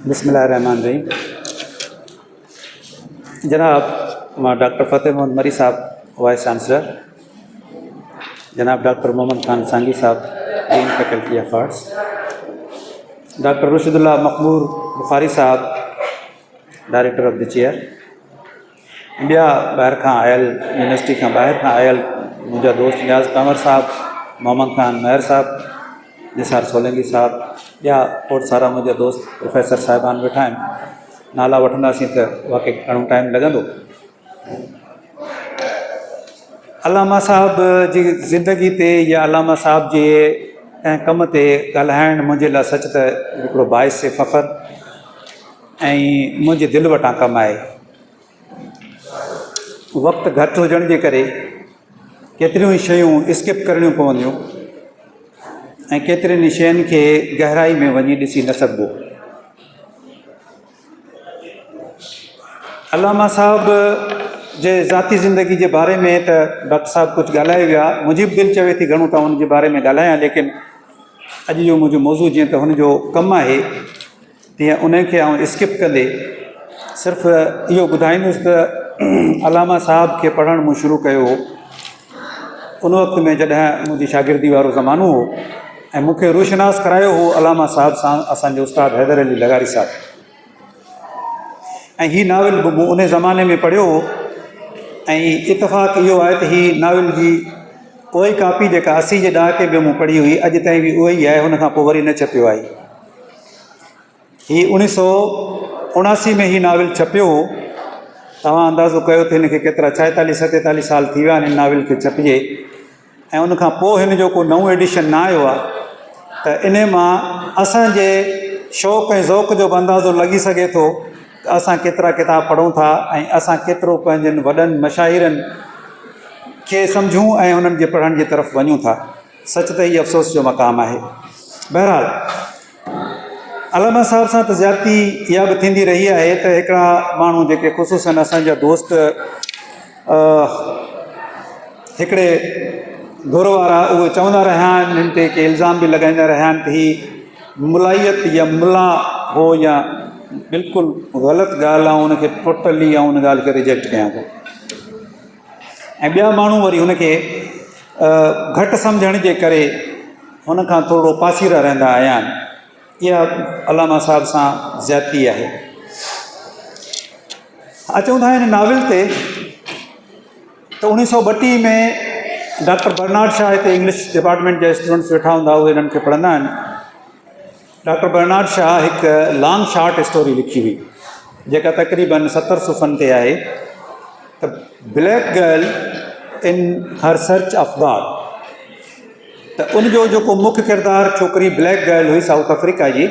बिस्मिल्लाहिर्रहमानिर्रहीम। जनाब मां डॉक्टर फ़तेह मोहम्मद मरी साहब वाइस चांसलर, जनाब डॉक्टर मोहम्मद खान सांगी साहब dean faculty of arts, doctor Rushdullah Makhmoor Bukhari साहब डायरेक्टर ऑफ द चेयर, ॿिया ॿाहिरि खां आयल यूनिवर्सिटी खां ॿाहिरि खां आयल मुंहिंजा दोस्त नियाज़ कंवर साहब, मोहम्मद खान महर साहब, निसार सोलंकी साहब, ॿिया खोड़ सारा मुंहिंजा दोस्त प्रोफेसर साहिबान वेठा आहिनि। नाला वठंदासीं त वाक़ई घणो टाइम लॻंदो। अलामा साहब जी ज़िंदगी ते या अलामा साहब जे कंहिं कम ते ॻाल्हाइणु मुंहिंजे लाइ सच त हिकिड़ो बाइस फ़ख़्रु ऐं मुंहिंजे दिलि वटां कमु आहे। वक़्तु घटि हुजण जे करे केतिरियूं ई शयूं स्किप करणियूं पवंदियूं ऐं केतिरनि ई शयुनि खे गहराई में वञी ॾिसी न सघिबो। अलामा साहब जे ज़ाती ज़िंदगी जे बारे में त डॉक्टर साहब कुझु ॻाल्हाए विया, मुंहिंजी बि दिलि चवे थी घणो त हुनजे बारे में ॻाल्हायां, लेकिन अॼु जो मुंहिंजो मौज़ू जीअं त हुनजो कमु आहे तीअं उनखे आउं स्किप कंदे सिर्फ़ु इहो ॿुधाईंदुसि त अलामा साहब खे पढ़णु मूं शुरू कयो हो उन वक़्त में जॾहिं मुंहिंजी शागिर्दी वारो ज़मानो हो ऐं मूंखे रोशनास करायो हो अलामा साहब सां असांजे उस्ताद हैदर अली लगारी साहब। ऐं हीअ नाविल बि मूं उन ज़माने में पढ़ियो हो ऐं इतफ़ाक़ इहो आहे त हीअ नाविल जी उहा ई कापी जेका 80 जे ॾहाके में मूं पढ़ी हुई अॼु ताईं बि उहा ई आहे, हुन खां पोइ वरी न छपियो आहे। हीअ 1979 में हीअ नाविल छपियो हो। तव्हां अंदाज़ो कयो त हिनखे केतिरा 46-47 साल थी विया आहिनि हिन नाविल खे छपिजे, ऐं उनखां पोइ हिन जो को नओं एडिशन न आयो आहे। त इन मां असांजे शौक़ु ऐं ज़ौक़ जो बि अंदाज़ो लॻी सघे थो त असां केतिरा किताब पढ़ूं था ऐं असां केतिरो पंहिंजनि वॾनि मशाइरनि खे सम्झूं ऐं उन्हनि जे पढ़ण जी तरफ़ वञूं था। सच त हीअ अफ़सोस जो मक़ाम आहे। बहरहाल अलामा साहब सां त ज़्यादती इहा बि थींदी रही आहे त हिकिड़ा माण्हू जेके ख़ुशूसन असांजा दोस्त हिकिड़े घुर वारा उहे चवंदा रहिया आहिनि, हिन ते के इल्ज़ाम बि लॻाईंदा रहिया आहिनि त हीअ मुलायत या मुला हो या बिल्कुलु ग़लति ॻाल्हि आहे, उनखे टोटली ऐं उन ॻाल्हि खे रिजेक्ट कयां थो। ऐं ॿिया माण्हू वरी हुनखे घटि सम्झण जे करे हुन खां थोरो पासीरा रहंदा आया आहिनि। इहा अलामा साहब सां ज़्यादती आहे। अचूं था हिन नाविल ते त 1932 में डॉक्टर बर्नार्ड शाह हिते इंग्लिश डिपार्टमेंट जा स्टूडेंट्स वेठा हूंदा, उहे हिननि खे पढ़ंदा आहिनि। डॉक्टर बर्नार्ड शाह हिकु लॉन्ग शॉर्ट स्टोरी लिखी हुई जेका तक़रीबन 70 सुफ़नि ते आहे त ब्लैक गर्ल इन हर सर्च ऑफ गॉड। त उनजो जेको मुख्य किरदारु छोकिरी ब्लैक गर्ल हुई साउथ अफ्रीका जी,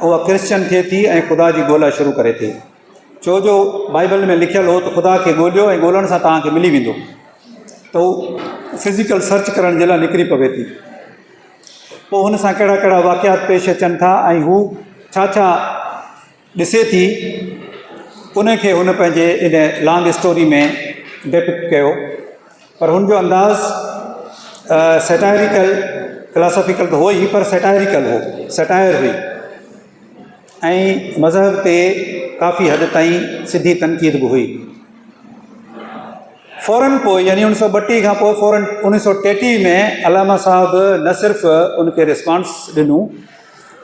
उहा क्रिश्चन थिए थी ऐं ख़ुदा जी ॻोल्हा शुरू करे थी। छो जो बाइबल में लिखियलु हो त ख़ुदा खे ॻोल्हियो ऐं ॻोल्हण सां तव्हांखे मिली वेंदो, त हू फिज़िकल सर्च करण जे लाइ निकिरी पवे थी। पोइ हुन सां कहिड़ा कहिड़ा वाक़ियात पेश अचनि था ऐं हू छा छा ॾिसे थी उनखे हुन पंहिंजे इन लॉन्ग स्टोरी में डिपिक्ट कयो। पर हुनजो अंदाज़ सेटायरिकल फिलासॉफिकल त हो ई, पर सेटायरिकल हो, सेटायर हुई ऐं मज़हब ते काफ़ी हद ताईं सिधी तनक़ीद बि हुई। फ़ौरन पोइ यानी 1932 खां पोइ फ़ौरन 1933 में अलामा साहब न सिर्फ़ु उनखे रिस्पॉन्स ॾिनो,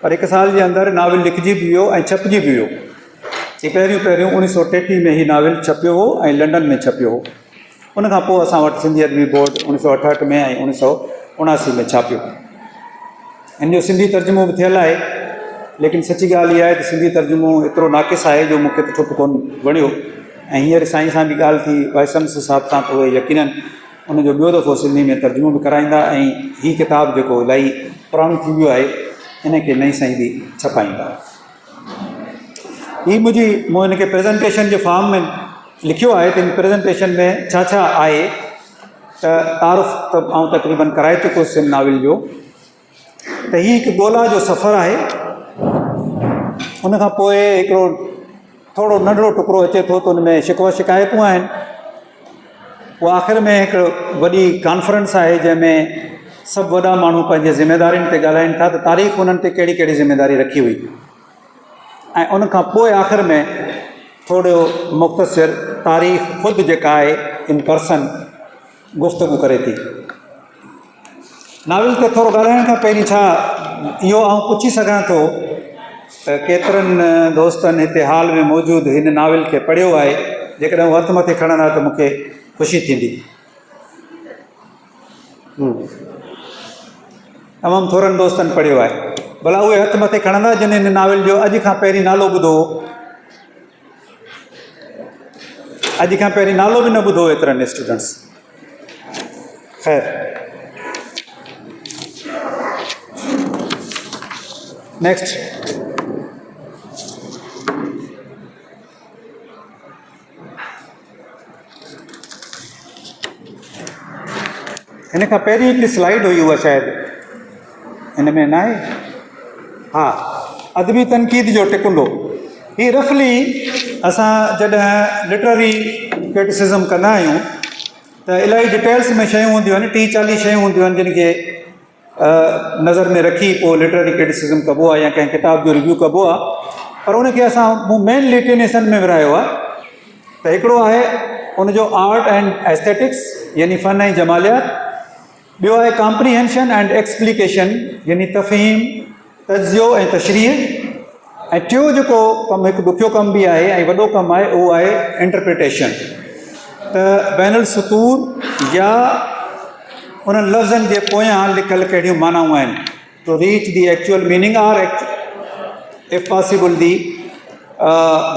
पर हिकु साल जे अंदरि नाविल लिखिजी बि वियो ऐं छपिजी बि वियो। हीअ पहिरियों 1933 में हीउ नाविल छपियो हो ऐं लंडन में छपियो हो। उनखां पोइ असां वटि सिंधी अदबी बोर्ड 1968 में ऐं 1979 में छापियो। हिन जो सिंधी तर्जुमो बि थियलु आहे, लेकिन सची ॻाल्हि इहा आहे त सिंधी तर्जुमो एतिरो नाक़िस आहे जो मूंखे त छुप कोन वणियो। ऐं हींअर साईं सां बि ॻाल्हि थी वाइस चांसलर साहिब सां, त उहे यकीनन उनजो ॿियो दफ़ो सिंधी में तर्जुमो बि कराईंदा ऐं हीअ किताबु जेको इलाही पुराणो थी वियो आहे इनखे नई साईं बि छपाईंदा। मूं हिनखे प्रेज़ेंटेशन जे फॉर्म में लिखियो आहे त इन प्रेज़ेंटेशन में छा छा आहे त तारुफ़ त आउं तक़रीबन कराए चुकोसि हिन नाविल जो। त हीअ हिकु ॻोल्हा जो सफ़र आहे। उनखां पोइ हिकिड़ो थोरो नंढिड़ो टुकड़ो अचे थो त हुन में शिकवा शिकायतूं आहिनि। पोइ आख़िर में हिकु वॾी कॉन्फ्रेंस आहे जंहिंमें सभु वॾा माण्हू पंहिंजे ज़िमेदारियुनि ते ॻाल्हाइनि था त तारीख़ हुननि ते कहिड़ी कहिड़ी ज़िमेदारी रखी हुई। ऐं उनखां पोइ आख़िर में थोरो मुख़्तसिर तारीख़ ख़ुदि जेका आहे इन पर्सन गुफ़्तगू करे थी। नाविल ते थोरो ॻाल्हाइण खां पहिरीं छा इहो आउं पुछी सघां थो त केतिरनि दोस्तनि हिते हाल में मौजूदु हिन नाविल खे पढ़ियो आहे? जेकॾहिं हू हथु मथे खणंदा त मूंखे ख़ुशी थींदी। तमामु थोरनि दोस्तनि पढ़ियो आहे। भला उहे हथु मथे खणंदा जिन हिन नाविल जो अॼु खां पहिरीं नालो ॿुधो हो? अॼु खां पहिरीं नालो बि न ॿुधो एतिरनि स्टूडेंट्स। ख़ैर, नेक्स्ट। हिन खां पहिरीं हिकिड़ी स्लाइड हुई, उहा शायदि हिन में न आहे। हा, अदबी तनक़ीद जो टिकुंडो। ही रफली असां जॾहिं लिटररी क्रिटिसिज़म कंदा आहियूं त इलाही डिटेल्स में शयूं हूंदियूं आहिनि, 30-40 शयूं हूंदियूं आहिनि जिन खे नज़र में रखी पोइ लिटररी क्रिटिसिज़म कबो आहे या कंहिं किताब जो रिव्यू कबो आहे। पर उनखे असां मूं मेनली 3 हिसनि में विरायो आहे। त हिकिड़ो आहे उनजो आर्ट एंड एस्थेटिक्स यानी फ़न ऐं जमालियात, ॿियो आहे कॉम्प्रीहेंशन एंड एक्सप्लिकेशन यानी तफ़हीम, तज्ज़ियो ऐं तशरीह, ऐं टियों जेको कमु हिकु ॾुखियो कमु बि आहे ऐं वॾो कमु आहे उहो आहे इंटरप्रिटेशन। त बैनुल सुतूर या उन्हनि लफ़्ज़नि जे पोयां लिखियल कहिड़ियूं मानाऊं आहिनि, to reach the actual meaning or if possible the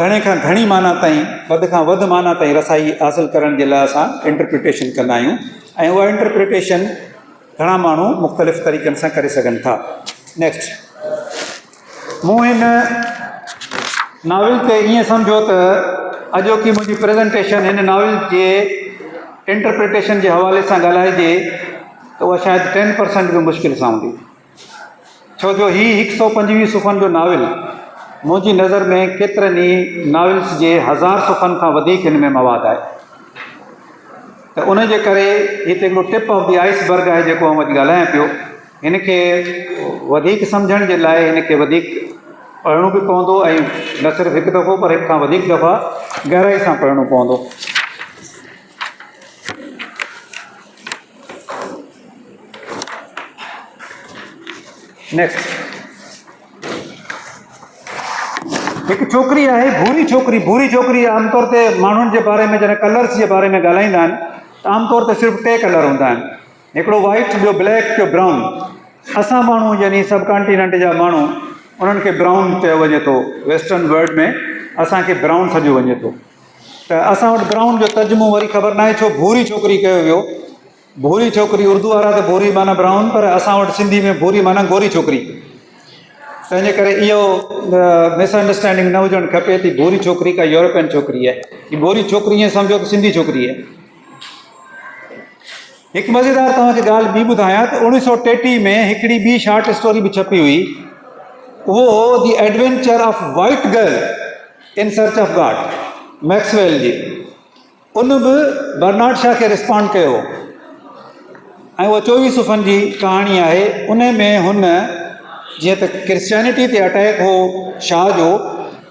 घणे खां घणी माना ताईं, वधि खां वधि माना ताईं रसाई हासिलु करण जे लाइ असां इंटरप्रिटेशन कंदा आहियूं। ऐं उहा इंटरप्रिटेशन घणा माण्हू मुख़्तलिफ़ तरीक़नि सां करे सघनि था। नेक्स्ट, मूं हिन नाविल ते ईअं सम्झो त अॼोकी मुंहिंजी प्रेज़ेंटेशन हिन नाविल जे इंटरप्रिटेशन जे हवाले सां ॻाल्हाइजे त उहा शायदि 10% बि मुश्किल सां हूंदी, छो जो हीउ 125 सुफ़नि जो नाविल मुंहिंजी नज़र में केतिरनि ई नाविल्स जे 1000 सुफ़नि खां वधीक हिन में मवादु आहे। त उन जे करे हिते हिकिड़ो टिप ऑफ दी आइसबर्ग आहे जेको आउं अॼु ॻाल्हायां पियो। हिन खे वधीक सम्झण जे लाइ हिन खे वधीक पढ़णो बि पवंदो ऐं न सिर्फ़ु हिकु दफ़ो पर हिक खां वधीक दफ़ा गहराई सां पढ़णो पवंदो। नेक्स्ट, हिकु छोकिरी आहे भूरी छोकिरी। भूरी छोकिरी आमतौर ते माण्हुनि जे बारे में जॾहिं कलर्स जे बारे में ॻाल्हाईंदा आहिनि त आमतौर ते सिर्फ़ु 2 कलर हूंदा आहिनि, हिकिड़ो वाइट, ॿियो ब्लैक, ॿियो ब्राउन। असां माण्हू यानी सब कॉन्टिनेंट जा माण्हू उन्हनि खे ब्राउन चयो वञे थो, वेस्टर्न वर्ल्ड में असांखे ब्राउन सॾियो वञे थो। त असां वटि ब्राउन जो तर्जुमो वरी ख़बर न आहे छो भूरी छोकिरी कयो वियो। भूरी छोकिरी उर्दू वारा त भूरी माना ब्राउन, पर असां वटि सिंधी में भूरी माना गोरी छोकिरी। तंहिंजे करे इहो मिसअंडरस्टैंडिंग न हुजणु खपे त भूरी छोकिरी का यूरोपियन छोकिरी आहे। हीअ भूरी छोकिरी ईअं सम्झो त सिंधी छोकिरी आहे। हिकु मज़ेदार तव्हांखे ॻाल्हि ॿी ॿुधायां त 1933 में हिकिड़ी ॿी शॉर्ट स्टोरी बि छपी हुई, उहो the adventure of white girl in search of God, Maxwell जी। उन बि बर्नार्ड शॉ खे रिस्पॉन्ड कयो ऐं उहा 24 सुफ़नि जी कहाणी आहे। उन में हुन जीअं त क्रिश्चियनिटी ते अटैक हो शाह जो,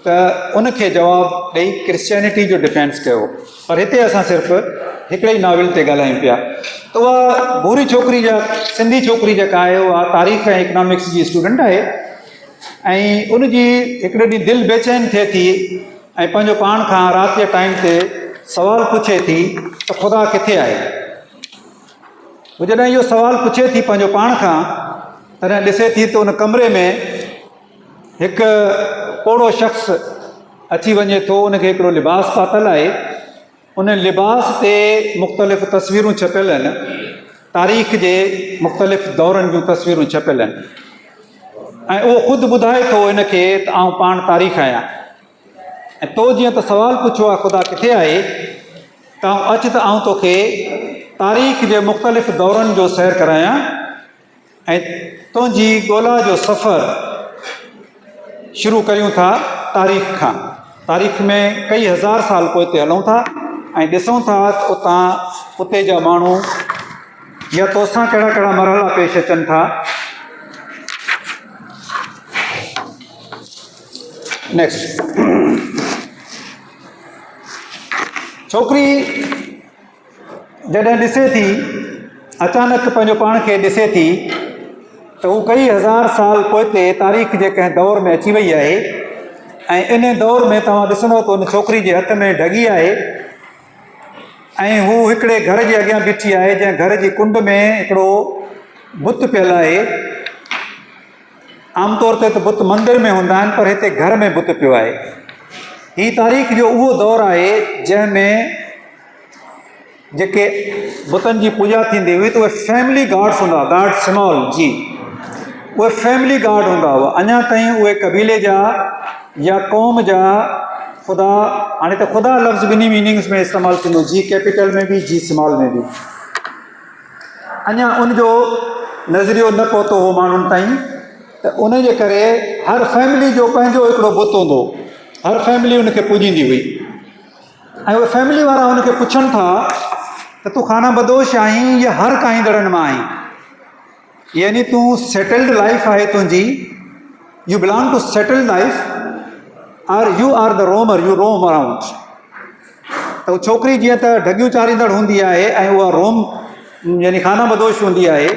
त उनखे जवाबु ॾेई क्रिश्चियनिटी जो डिफेंस कयो। पर हिते असां सिर्फ़ु हिकिड़े ई नाविल ते ॻाल्हायूं पिया। त उहा भूरी छोकिरी जा सिंधी छोकिरी जेका आहे उहा तारीख़ ऐं इकनॉमिक्स जी स्टूडेंट आहे ऐं उनजी हिकिड़े ॾींहुं दिलि बेचैन थिए थी ऐं पंहिंजो पाण खां राति जे टाइम ते सवालु पुछे थी त ख़ुदा किथे आहे। उहो जॾहिं इहो सवालु पुछे थी पंहिंजो पाण खां, तॾहिं ॾिसे थी त उन कमरे में हिकु ओड़ो शख़्स अची वञे थो। उनखे हिकिड़ो लिबास पातल आहे, उन लिबास ते मुख़्तलिफ़ तस्वीरूं छपियल आहिनि, तारीख़ जे मुख़्तलिफ़ दौरनि जूं तस्वीरूं छपियल आहिनि ऐं उहो ख़ुदि ॿुधाए थो इनखे त आउं पाण तारीख़ आहियां। ऐं तो जीअं त सुवालु पुछो आहे ख़ुदा किथे आहे, त अचु त आउं तोखे तारीख़ जे मुख़्तलिफ़ दौरनि जो सैर करायां ऐं तुंहिंजी ॻोल्हा जो सफ़र शुरू करियूं था तारीख़ खां। तारीख़ में कई हज़ार साल पोइ ते हलूं था ऐं ॾिसूं था त उते जा माण्हू या तोसां कहिड़ा कहिड़ा मरहला पेश अचनि था। नेक्स्ट, छोकिरी जॾहिं ॾिसे थी, अचानक पंहिंजो पाण खे ॾिसे थी, त हू कई हज़ार साल पोइ तारीख़ जे कंहिं दौर में अची वई आहे ऐं इन दौर में तव्हां ॾिसंदो त उन छोकिरी जे हथ में ढगी आहे ऐं हू हिकिड़े घर जे अॻियां बीठी आहे, जंहिं घर जी कुंड में हिकिड़ो बुत पियल आहे। आमतौर ते त बुत मंदर में हूंदा आहिनि, पर हिते घर में बुत पियो आहे। हीअ तारीख़ जो उहो दौरु आहे जंहिंमें जेके बुतनि जी पूॼा थींदी हुई त उहे फैमिली गॉड्स हूंदा हुआ, गॉड स्मॉल जी, उहे फैमिली गॉड हूंदा हुआ। अञा ताईं उहे कबीले जा या क़ौम जा ख़ुदा, हाणे त ख़ुदा लफ़्ज़ ॿिन्ही मीनिंग्स में इस्तेमालु थींदो, जी कैपिटल में बि जी स्मॉल में बि, अञा उनजो नज़रियो न पहुतो हो माण्हुनि ताईं। त उन जे करे हर फैमिली जो पंहिंजो हिकिड़ो बुत हूंदो, हर फैमिली उनखे पूॼींदी हुई ऐं उहे फैमिली वारा उनखे पुछनि था त तूं खाना बदोश आहीं या हर काईंदड़नि मां आहीं, यानी तूं सेटल्ड लाइफ आहे तुंहिंजी, you belong to settled life or you are the roamer, you roam around. त उहा छोकिरी जीअं त ढगियूं चारींदड़ हूंदी आहे ऐं उहा रोम यानी खाना बदोश हूंदी आहे,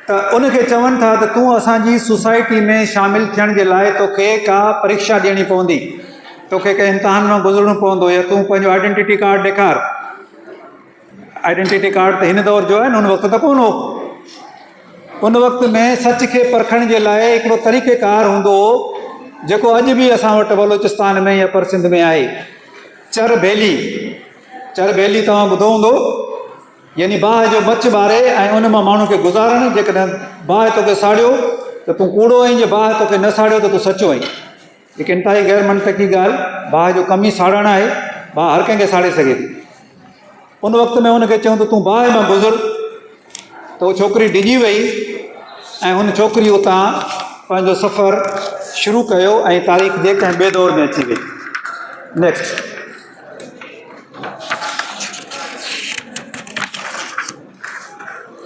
त उनखे चवनि था त तूं असांजी सोसाइटी में शामिलु थियण जे लाइ तोखे का परीक्षा ॾियणी पवंदी, तोखे कंहिं इम्तिहान मां गुज़रणो पवंदो, या तूं पंहिंजो आइडेंटिटी कार्ड ॾेखार। आइडेंटिटी कार्ड त हिन दौर जो आहे न, उन वक़्तु त कोन हो। उन वक़्त में सच खे परखण जे लाइ हिकिड़ो तरीक़ेकार हूंदो हो, जेको अॼु बि असां वटि बलोचिस्तान में या पर सिंध में आहे, चर बेली। चर बेली तव्हां ॿुधो हूंदो, यानी बाहि जो मच ॿारे ऐं उन मां माण्हू खे गुज़ारणु। जेकॾहिं बाहि तोखे साड़ियो त तूं कूड़ो आहीं, जे बाहि तोखे न साड़ियो त तूं सचो आहीं। हिकु इंतिहाई ग़ैर मंतकी ॻाल्हि, बाहि जो कमु ई साड़णु आहे, बाहि हर कंहिंखे साड़े सघे थी। उन वक़्त में हुनखे चऊं त तूं बाहि मां गुज़र, त उहा छोकिरी डिॼी वई ऐं हुन छोकिरी उतां पंहिंजो सफ़र शुरू कयो ऐं तारीख़ जे कंहिं ॿिए दौर में अची वई। नेक्स्ट,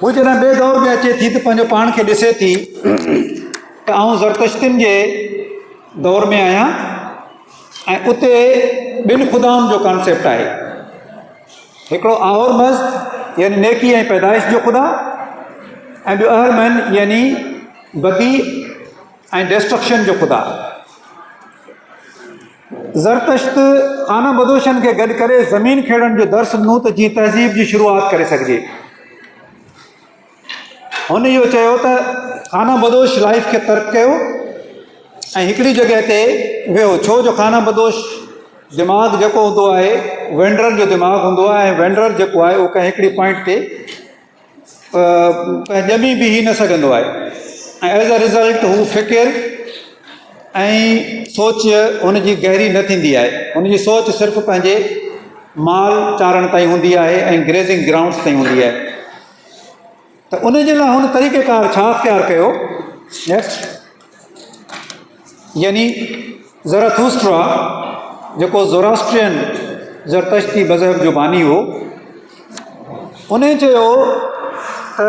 हू जॾहिं ॿिए दौर में अचे थी त पंहिंजो पाण खे ॾिसे थी त आउं ज़रतश्तियुनि जे दौर में आहियां ऐं उते ॿिनि ख़ुदाउनि जो कॉन्सेप्ट आहे। हिकिड़ो आहोरमज़ यानी नेकी ऐं पैदाइश जो ख़ुदा, ऐं ॿियो अहरमन यानी बदी ऐं डिस्ट्रक्शन जो ख़ुदा। ज़रतश्त खाना बदोशनि खे गॾु करे ज़मीन खेड़ण जो दर्स ॾिनो त जीअं तहज़ीब जी शुरूआति करे सघिजे। हुन इहो चयो त खाना बदोश लाइफ खे तर्क कयो ऐं हिकिड़ी जॻह ते वियो, छो जो खाना बदोश दिमाग़ जेको हूंदो आहे वेंडर जो दिमाग़ हूंदो आहे, ऐं वेंडर जेको आहे उहो कंहिं हिकिड़ी पॉइंट ते ॼमी बि न सघंदो आहे ऐं एज़ अ रिज़ल्ट हू फ़िकिर ऐं सोच हुनजी गहरी न थींदी आहे। हुनजी सोच सिर्फ़ु पंहिंजे माल चारण ताईं हूंदी आहे ऐं ग्रेज़िंग ग्राउंड्स ताईं हूंदी आहे। त उन जे लाइ हुन तरीक़ेकार छा अख़्तियार कयो? नेक्स्ट, यानी ज़रथुस्ट्रा जेको ज़ोरास्ट्रियन ज़रतश्ती मज़हब जो बानी हो, उन चयो त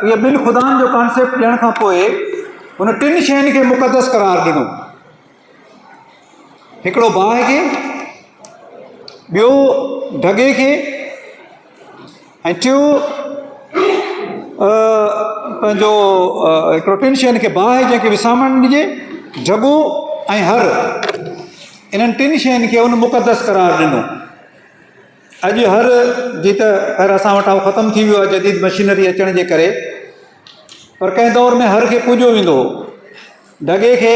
इहे ॿिनि ख़ुदानि जो कॉन्सेप्ट ॾियण खां पोइ हुन टिनि शयुनि खे मुक़दस करार ॾिनो। हिकिड़ो बाहि खे, ॿियो ढगे खे, ऐं टियों पंहिंजो हिकिड़ो टिनि शयुनि खे, बाहि जंहिंखे विसामण ॾिजे, ढगो ऐं हर, इन्हनि टिनि शयुनि खे उन मुक़दस करार ॾिनो। अॼु हर जी त ख़ैर असां वटां ख़तमु थी वियो आहे जदीद मशीनरी अचण जे करे, पर कंहिं दौर में हर खे पूॼो वेंदो हो, ढगे खे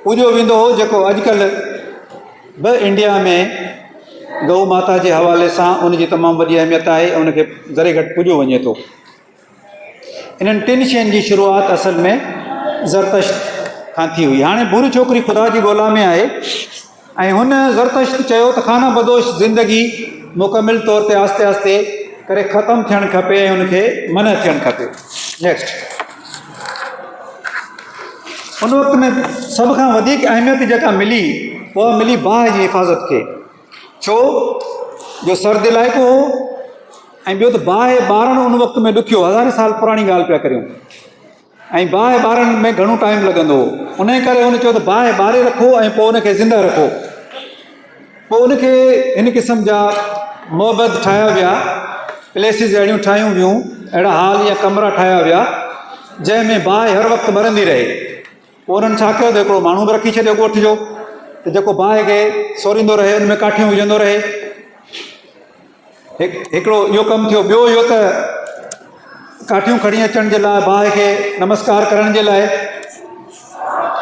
पूॼो वेंदो हो, जेको अॼुकल्ह बि इंडिया में गऊ माता जे हवाले सां उनजी तमामु वॾी अहमियत आहे, उनखे ज़रे घटि पूॼो वञे थो। इन्हनि टिनि शयुनि जी शुरूआति असल में ज़रतश्त खां थी हुई। हाणे बुरी छोकिरी ख़ुदा जी ॻोल्हा में आहे ऐं हुन ज़रतश्त चयो त खाना बदोश ज़िंदगी मुकमिल तौर ते आस्ते आस्ते करे ख़तमु थियणु खपे ऐं हुनखे मन थियणु खपे। नेक्स्ट, उन वक़्त में सभ खां वधीक अहमियत जेका मिली उहा मिली बाहि जी हिफ़ाज़त खे, छो जो सर्द इलाइक़ो हो ऐं ॿियो त बाहि ॿारणु उन वक़्त में ॾुखियो, हज़ारे साल पुराणी ॻाल्हि पिया करियूं। ऐं बाहि ॿारण में घणो टाइम लॻंदो हो। उन करे हुन चयो त बाहि ॿारे रखो ऐं पोइ उनखे ज़िंदा रखो। पोइ उनखे हिन क़िस्म जा मोहबत ठाहिया विया, प्लेसिस अहिड़ियूं ठाहियूं वियूं, अहिड़ा हॉल या कमरा ठाहिया विया जंहिंमें बाहि हर वक़्तु ॿरंदी रहे। पोइ उन्हनि छा कयो त हिकिड़ो माण्हू बि रखी छॾियो ॻोठ जो, त जेको बाहि खे सोरींदो रहे, उन में काठियूं विझंदो रहे। हिकिड़ो इहो कमु थियो। ॿियो इहो त काठियूं खणी अचण जे लाइ, बाहि खे नमस्कार करण जे लाइ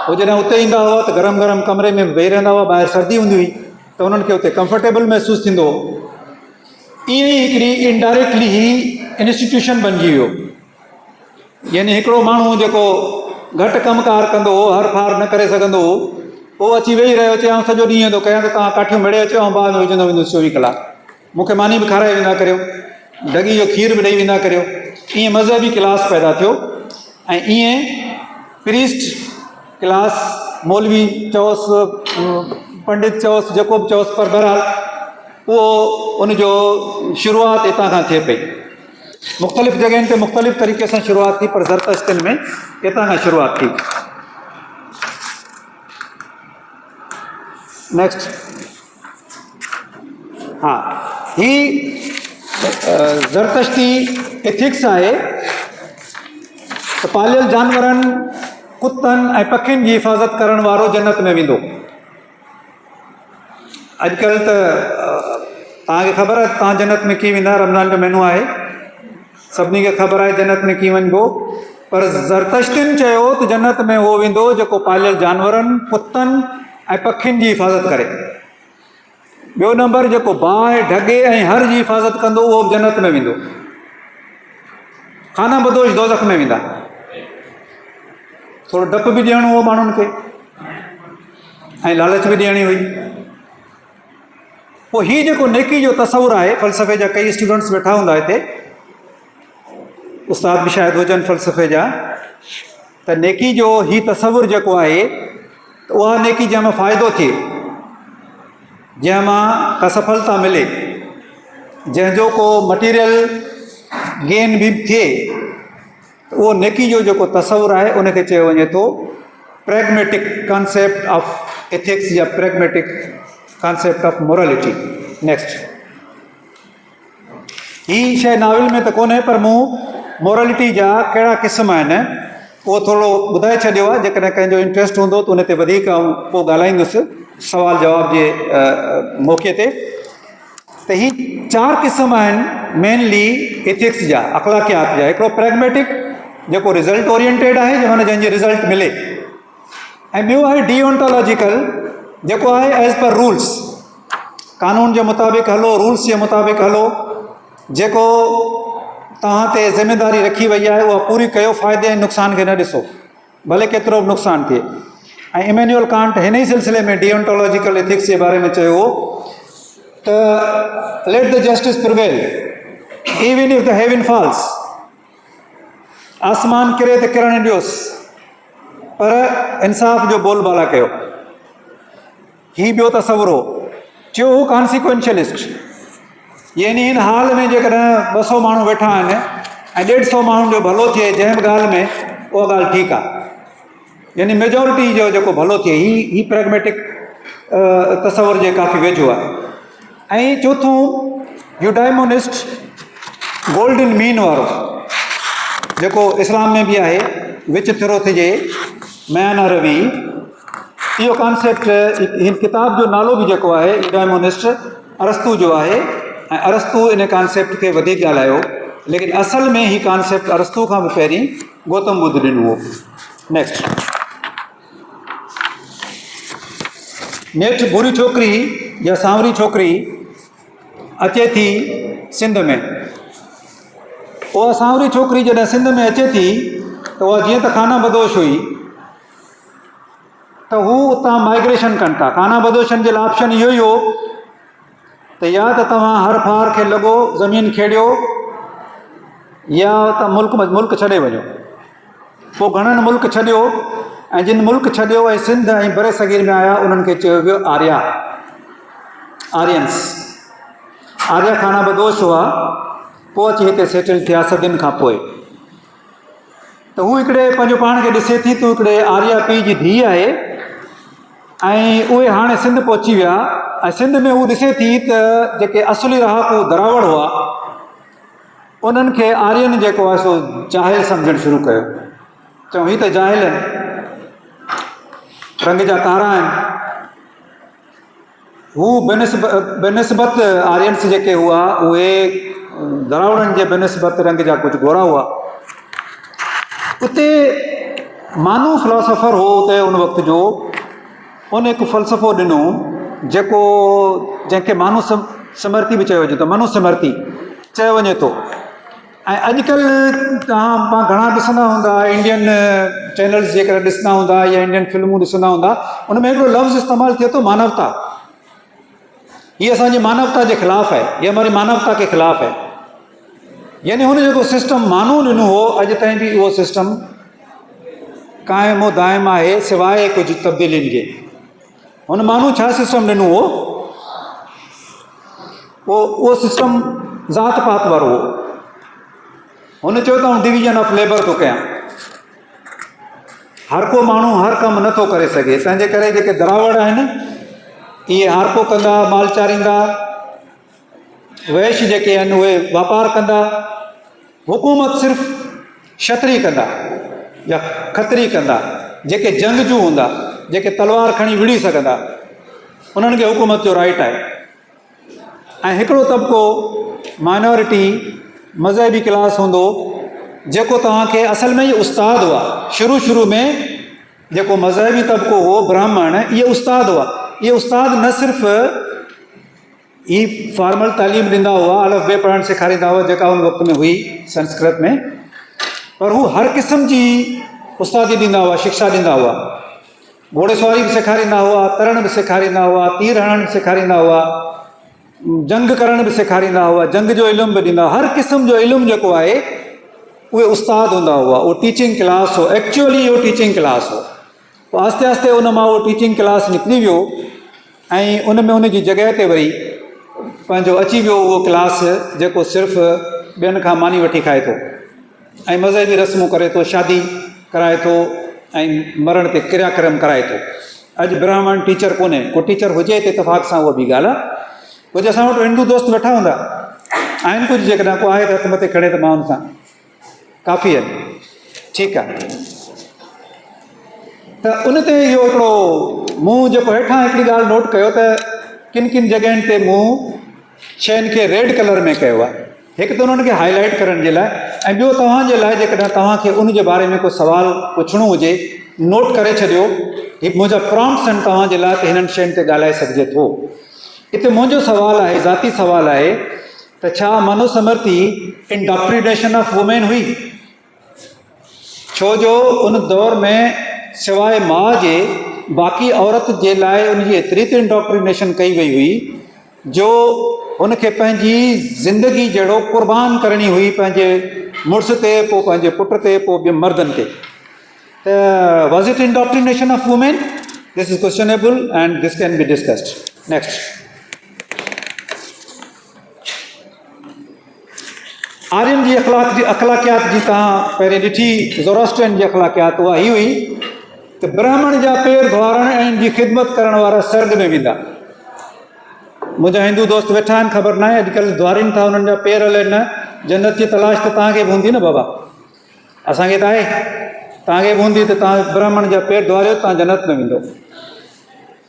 उहो जॾहिं उते ईंदा हुआ त गरम गरम कमरे में वेही रहंदा हुआ, ॿाहिरि सर्दी हूंदी हुई त उन्हनि खे उते कंफर्टेबल महसूसु थींदो हो। ईअं ई हिकिड़ी इनडायरेक्टली ही इंस्टीट्यूशन बणिजी वियो। यानी हिकिड़ो माण्हू जेको घटि कमुकार कंदो हो, हर फार न करे सघंदो हो, पोइ अची वेही रहियो, चए सॼो ॾींहं थो कयां त तव्हां काठियूं मिड़े अचो ऐं बाहि में विझंदो वेंदुसि 24 कलाक, मूंखे मानी बि खाराए वेंदा करियो, ढगी जो खीर बि ॾेई वेंदा करियो। ईअं मज़हबी क्लास पैदा थियो ऐं ईअं प्रीस्ट क्लास, मौलवी चओसि, पंडित चओसि, जेको बि चओसि, पर बहरहाल उहो उनजो शुरूआति हितां खां थिए पई। मुख़्तलिफ़ जॻहियुनि ते मुख़्तलिफ़ तरीक़े सां शुरूआति थी, पर ज़रतश्तिन में हितां खां शुरूआति थी। नेक्स्ट, हा, ही ज़रतश्ती एथिक्स आहे त पालियल जानवरनि, कुतनि ऐं पखियुनि जी हिफ़ाज़त करण वारो जन्नत में वेंदो। अॼुकल्ह त तव्हांखे ख़बर आहे तव्हां जन्नत में कीअं वेंदा, रमज़ान जो महीनो आहे, सभिनी खे ख़बर आहे जन्नत में कीअं वञिबो। पर ज़रतश्तिन चयो त जन्नत में उहो वेंदो जेको पालियल जानवरनि, कुतनि ऐं पखियुनि जी हिफ़ाज़त करे। ॿियो नंबर, जेको बाहि, ढगे ऐं हर जी हिफ़ाज़त कंदो उहो बि जन्नत में वेंदो। खाना बदोश दोज़ख में वेंदा। थोरो डपु बि ॾियणो हो माण्हुनि खे ऐं लालच बि ॾियणी हुई। पोइ हीउ जेको नेकी जो तसवुरु आहे, फ़लसफ़े जा कई स्टूडेंट्स वेठा हूंदा हिते, उस्ताद बि शायदि हुजनि फ़लसफ़े जा, त नेकी जो हीउ तसवुरु जेको आहे त उहा नेकी जंहिंमां फ़ाइदो थिए, जंहिंमां का सफलता मिले, जंहिंजो को मटीरियल गेन बि थिए, उहो नेकी जो जेको तसवुरु आहे उनखे चयो वञे थो प्रैग्मेटिक कॉन्सेप्ट ऑफ एथिक्स या pragmatic concept of morality. Next, ही शइ नाविल में त कोन्हे, पर मूं मोरालिटी जा कहिड़ा क़िस्म आहिनि उहो थोरो ॿुधाए छॾियो आहे। जेकॾहिं कंहिंजो इंट्रस्ट हूंदो त उन ते वधीक पोइ ॻाल्हाईंदुसि सवाल जवाब जे मौक़े ते। त ही 4 क़िस्म आहिनि मेनली एथिक्स जा, अख़लाक़ियात जा। हिकिड़ो प्रैग्मेटिक जेको रिज़ल्ट ओरिएंटेड आहे, जंहिंजे रिज़ल्ट मिले, ऐं ॿियो आहे डिओंटोलॉजिकल जेको आहे एज़ पर रूल्स, कानून जे मुताबिक़ हलो, रूल्स जे मुताबिक़ हलो, जेको तव्हां ते ज़िमेदारी रखी वई आहे उहा पूरी कयो, फ़ाइदे ऐं नुक़सान खे न ॾिसो, भले केतिरो बि नुक़सानु थिए। ऐं इमैनुअल कांट हिन ई सिलसिले में डिओंटोलॉजिकल एथिक्स जे बारे में चयो हो त let the justice prevail even if the heaven falls, आसमान किरे त किरण ॾियोसि, पर इंसाफ़ जो बोलबाला कयो। ही ॿियो तसवुरु हो। चयो हो कॉन्सिक्वेंशलिस्ट, यानी हिन हाल में जेकॾहिं 200 माण्हू वेठा आहिनि ऐं 150 माण्हुनि जो भलो थिए जंहिं बि ॻाल्हि में, उहा ॻाल्हि ठीकु आहे, यानी मेजॉरिटी जो जेको भलो थिए, ही प्रैग्मेटिक तसवुर जे काफ़ी वेझो आहे। ऐं चोथों, यूडाइमोनिस्ट गोल्डन मीन वारो जेको इस्लाम में बि आहे, विच थिरो थिजे, मैन रवी, इहो कॉन्सेप्ट, हिन किताब जो नालो बि जेको आहे यूडाइमोनिस्ट अरस्तू जो आहे, ऐं अरस्तू इन कॉन्सेप्ट खे वधीक ॻाल्हायो, लेकिन असल में ही कॉन्सेप्ट अरस्तू खां बि पहिरीं गौतम बुद्ध ॾिनो हो। नेक्स्ट, नेठि बुरी छोकिरी या सांवरी छोकिरी अचे थी सिंध में, उहा सांवरी छोकिरी जॾहिं सिंध में अचे थी त उहा जीअं त खाना बदोश हुई त हू उतां माइग्रेशन कनि था। खाना बदोशन जे लाइ ऑप्शन इहो ई हो त या त तव्हां हर फार खे लॻो, ज़मीन खेड़ियो, या त मुल्क छॾे वञो। पोइ घणनि मुल्क छॾियो, ऐं जिन मुल्क छॾियो ऐं सिंध ऐं बरे सगीर में आया उन्हनि खे चयो वियो आर्या, आर्यन्स। आर्या खाना बदोश हुआ, पोइ अची हिते सेटल थिया सदियुनि खां पोइ। त हू हिकिड़े पंहिंजो पाण खे ॾिसे थी त हिकिड़े आर्या पीउ जी धीउ आहे ऐं उहे हाणे सिंध पहुची विया ऐं सिंध में हू ॾिसे थी त जेके असुली रहाकू दरावड़ हुआ उन्हनि खे आर्यन जेको आहे सो जाहिल सम्झणु शुरू कयो। चऊं हीअ त जाहिल आहिनि, रंग जा कारा आहिनि। हू बेनिस्बत आर्यन्स जेके हुआ उहे दरावड़नि जे बेनिस्बत रंग जा कुझु गोरा हुआ। उते मानू फिलोसोफर हो उते उन वक़्त जो, उन हिकु फ़लसफ़ो ॾिनो जेको जंहिंखे मानू समर्ती बि चयो वञे थो, मनु समर्ती चयो वञे थो। ऐं अॼुकल्ह पाण घणा ॾिसंदा हूंदा, इंडियन चैनल्स जेकर ॾिसंदा हूंदा या इंडियन फिल्मूं ॾिसंदा हूंदा, उन में हिकिड़ो लफ़्ज़ इस्तेमालु थिए थो मानवता। हीअ असांजी मानवता जे ख़िलाफ़ु आहे, हीअ हमारी मानवता के ख़िलाफ़ु है। यानी हुन जेको सिस्टम मानू ॾिनो हो अॼु ताईं बि उहो सिस्टम क़ाइमु दाइमु आहे सवाइ कुझु तब्दीलियुनि जे। हुन माण्हू छा सिस्टम ॾिनो हो, उहो सिस्टम ज़ात पात वारो हो। हुन चयो त डिवीजन ऑफ लेबर थो कयां। हर को माण्हू हर कमु नथो करे सघे, तंहिंजे करे जेके दरावड़ आहिनि इहे हर को कंदा, माल चारींदा, वैश्य जेके आहिनि उहे वापारु कंदा, हुकूमत सिर्फ़ु क्षत्री कंदा या खत्री कंदा। जेके जंगजू हूंदा, जेके तलवार खणी विड़ी सघंदा, उन्हनि खे हुकूमत जो राइट आहे। ऐं हिकिड़ो तबिको माइनॉरिटी मज़हबी क्लास हूंदो जेको तव्हांखे असल में इहे उस्ताद हुआ। शुरू में जेको मज़हबी तबिको हो ब्राह्मण, इहे उस्ताद हुआ। इहे उस्ताद न सिर्फ़ु ही फॉर्मल तालीम ॾींदा हुआ, अलफ़ बे पढ़णु सेखारींदा हुआ जेका उन वक़्त में हुई संस्कृत में, पर हू हर क़िस्म जी उस्तादी ॾींदा हुआ, शिक्षा ॾींदा हुआ। घोड़ेसवारी बि सेखारींदा हुआ, तरण बि सेखारींदा हुआ, तीर हणणु बि सेखारींदा हुआ, जंग करण बि सेखारींदा हुआ, जंग जो इल्मु बि ॾींदा। हर क़िस्म जो इल्मु जेको आहे उहे उस्ताद हूंदा हुआ। उहो टीचिंग क्लास हो, एक्चुअली उहो टीचिंग क्लास हो। पोइ आस्ते आस्ते उन मां उहो टीचिंग क्लास निकिरी वियो ऐं उन में उन जी जॻह ते वरी पंहिंजो अची वियो उहो क्लास जेको सिर्फ़ु ॿियनि खां मानी वठी खाए थो ऐं मज़हबी रस्मूं करे थो, शादी कराए थो ऐं मरण ते क्रियाक्रम कराए थो। अॼु ब्राह्मण टीचर कोन्हे, को टीचर हुजे त इतफ़ाक़ सां उहा ॿी ॻाल्हि आहे। कुझु असां वटि हिंदू दोस्त वेठा हूंदा आहिनि, कुझु जेकॾहिं को आहे त हथ मथे खणे त मां हुन सां काफ़ी आहिनि, ठीकु आहे। त उन ते इहो हिकिड़ो मूं जेको हेठां हिकिड़ी ॻाल्हि नोट कयो त किन किन जॻहियुनि ते मूं शयुनि खे रेड कलर में कयो आहे। हिकु त उन्हनि खे हाईलाइट करण जे लाइ, ऐं ॿियो तव्हांजे लाइ जेकॾहिं तव्हांखे उन जे बारे में को सुवाल पुछणो हुजे नोट करे छॾियो। हिकु मुंहिंजा प्रॉम्प्ट्स आहिनि तव्हांजे लाइ त हिननि शयुनि ते ॻाल्हाए सघिजे थो। हिते मुंहिंजो सुवालु आहे, ज़ाती सुवालु आहे त छा मनुस्मृति इंडॉक्ट्रिनेशन ऑफ वुमेन हुई? छो जो उन दौर में सवाइ माउ जे बाक़ी औरत जे लाइ उनजी एतिरी त इंडॉक्ट्रिनेशन कई वई हुई जो उनखे पंहिंजी ज़िंदगी जहिड़ो क़ुर्बान करणी हुई, पंहिंजे मुड़ुस ते, पोइ पंहिंजे पुट ते, पोइ ॿिए मर्दनि ते। त was it indoctrination of women? This is questionable and this can be discussed. Next, Aryan जी अखलाकियात जी तव्हां पहिरीं ॾिठी, ज़ोरास्ट्रियन जी अखलाकियात उहा ही हुई त ब्राह्मण जा पेर धोआरण ऐं इन जी ख़िदमत करण वारा सर्ग में वेंदा। मुंहिंजा हिंदू दोस्त वेठा आहिनि, ख़बर न आहे अॼुकल्ह द्वारनि था उन्हनि जा पेर हले न। जन्नत जी तलाश त तव्हांखे बि हूंदी न बाबा, असांखे त आहे, तव्हांखे बि हूंदी त तव्हां ब्राह्मण जा पेर धोआरियो, तव्हां जन्नत में वेंदो।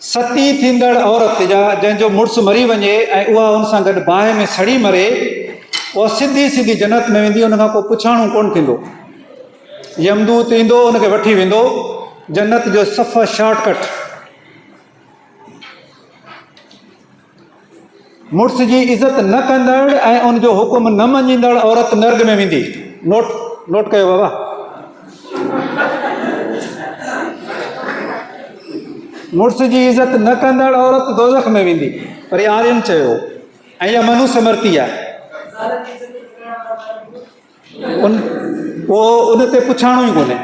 सती थींदड़ औरत जा जंहिंजो मुड़ुसु मरी वञे ऐं उहा उन सां गॾु बाहि में सड़ी मरे, उहा सिधी जन्नत में वेंदी, उनखां को पुछाणो कोन थींदो। यमदूत ईंदो, उनखे वठी वेंदो। जन्नत जो सफ़र शॉर्टकट। मुड़ुस जी इज़त न कंदड़ ऐं उनजो हुकुम न मञींदड़ औरत नर्ग में वेंदी। नोट कयो बाबा। मुड़ुस जी इज़त न कंदड़ औरत दोज़ख में वेंदी, पर इहा आर्यन चयो ऐं इहा मनुस्मृति आहे। उन ते पुछाणो ई कोन्हे।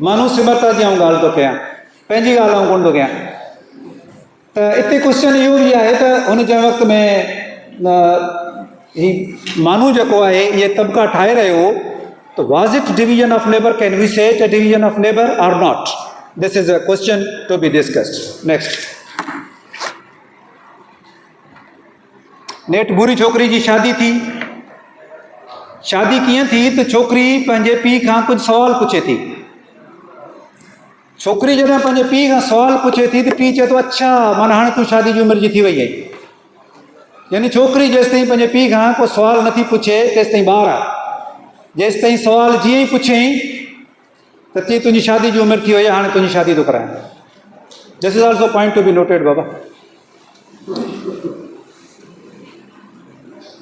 मनुस्मृता जी आऊं ॻाल्हि थो कयां, पंहिंजी ॻाल्हि आऊं कोन थो कयां। त हिते क्वेश्चन इहो बि आहे त हुन जे वक़्त में ही माण्हू जेको आहे इहे तबिका ठाहे रहियो त was it division of labour, can we say it a division of labour or not? This is a question to be discussed. Next, नेठ बुरी छोकिरी जी शादी थी। शादी कीअं थी त छोकिरी पंहिंजे पीउ खां कुझु सुवाल पुछे थी। छोकिरी जॾहिं पंहिंजे पीउ खां सुवाल पुछे थी त पीउ चए थो अच्छा माना हाणे तूं शादी जी उमिरि जी थी वई आहीं। यानी छोकिरी जेसिताईं पंहिंजे पीउ खां को सुवाल नथी पुछे तेसिताईं ॿार आहे। जेसिताईं सुवाल जीअं ई पुछियईं त तीअं तुंहिंजी शादी जी उमिरि थी वई आहे, हाणे तुंहिंजी शादी थो करायां। This is also point to be noted बाबा।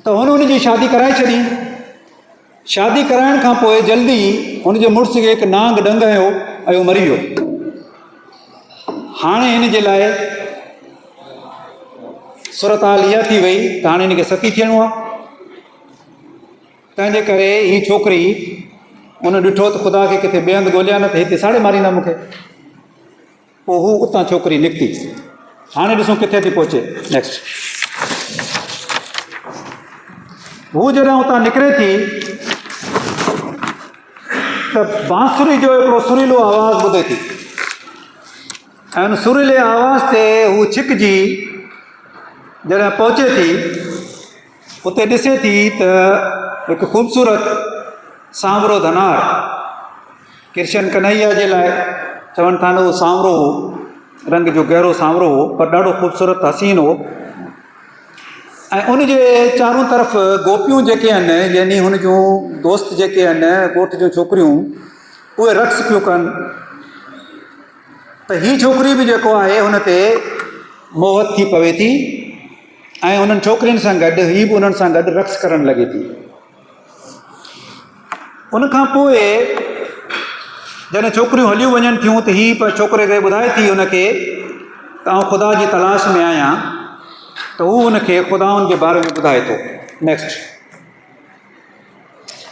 त हुनजी शादी कराए छॾी। शादी कराइण खां पोइ जल्दी हुनजे मुड़ुस खे हिकु नांग ॾंग आयो ऐं उहो मरी वियो। हाणे हिन जे लाइ सूरत हाल इहा थी वई त हाणे हिनखे सती थियणो आहे। तंहिंजे करे हीअ छोकिरी उन ॾिठो त ख़ुदा खे किथे ॿिए हंधि ॻोल्हिया न त हिते साड़े मारींदा मूंखे। पोइ हू उतां छोकिरी निकिती। हाणे ॾिसूं किथे थी पहुचे। नेक्स्ट, हू जॾहिं उतां निकिरे थी त बांसुरी जो हिकिड़ो सुरीलो आवाज़ ॿुधे थी ऐं उन सुरीले आवाज़ ते हू छिकजी जॾहिं पहुचे थी उते ॾिसे थी त हिकु ख़ूबसूरत सांवरो धनार, कृष्ण कन्हैया जे लाइ चवनि था न उहो सांवरो हो, रंग जो गहरो सांवरो हो पर ॾाढो ख़ूबसूरत हसीन हो। ऐं उनजे चारों तरफ़ गोपियूं जेके आहिनि यानी हुन जूं दोस्त जेके आहिनि ॻोठ जूं छोकिरियूं उहे रक़्स पियूं कनि। त हीअ छोकिरी बि जेको आहे हुन ते मोहत थी पवे थी ऐं उन्हनि छोकिरियुनि सां गॾु हीअ बि उन्हनि सां गॾु रक़्स करणु लॻे थी। उनखां पोइ जॾहिं छोकिरियूं हलियूं वञनि थियूं त हीअ छोकिरे खे ॿुधाए थी हुनखे त आउं ख़ुदा जी तलाश में आहियां। त हू हुनखे ख़ुदाउनि जे बारे में ॿुधाए थो। नेक्स्ट,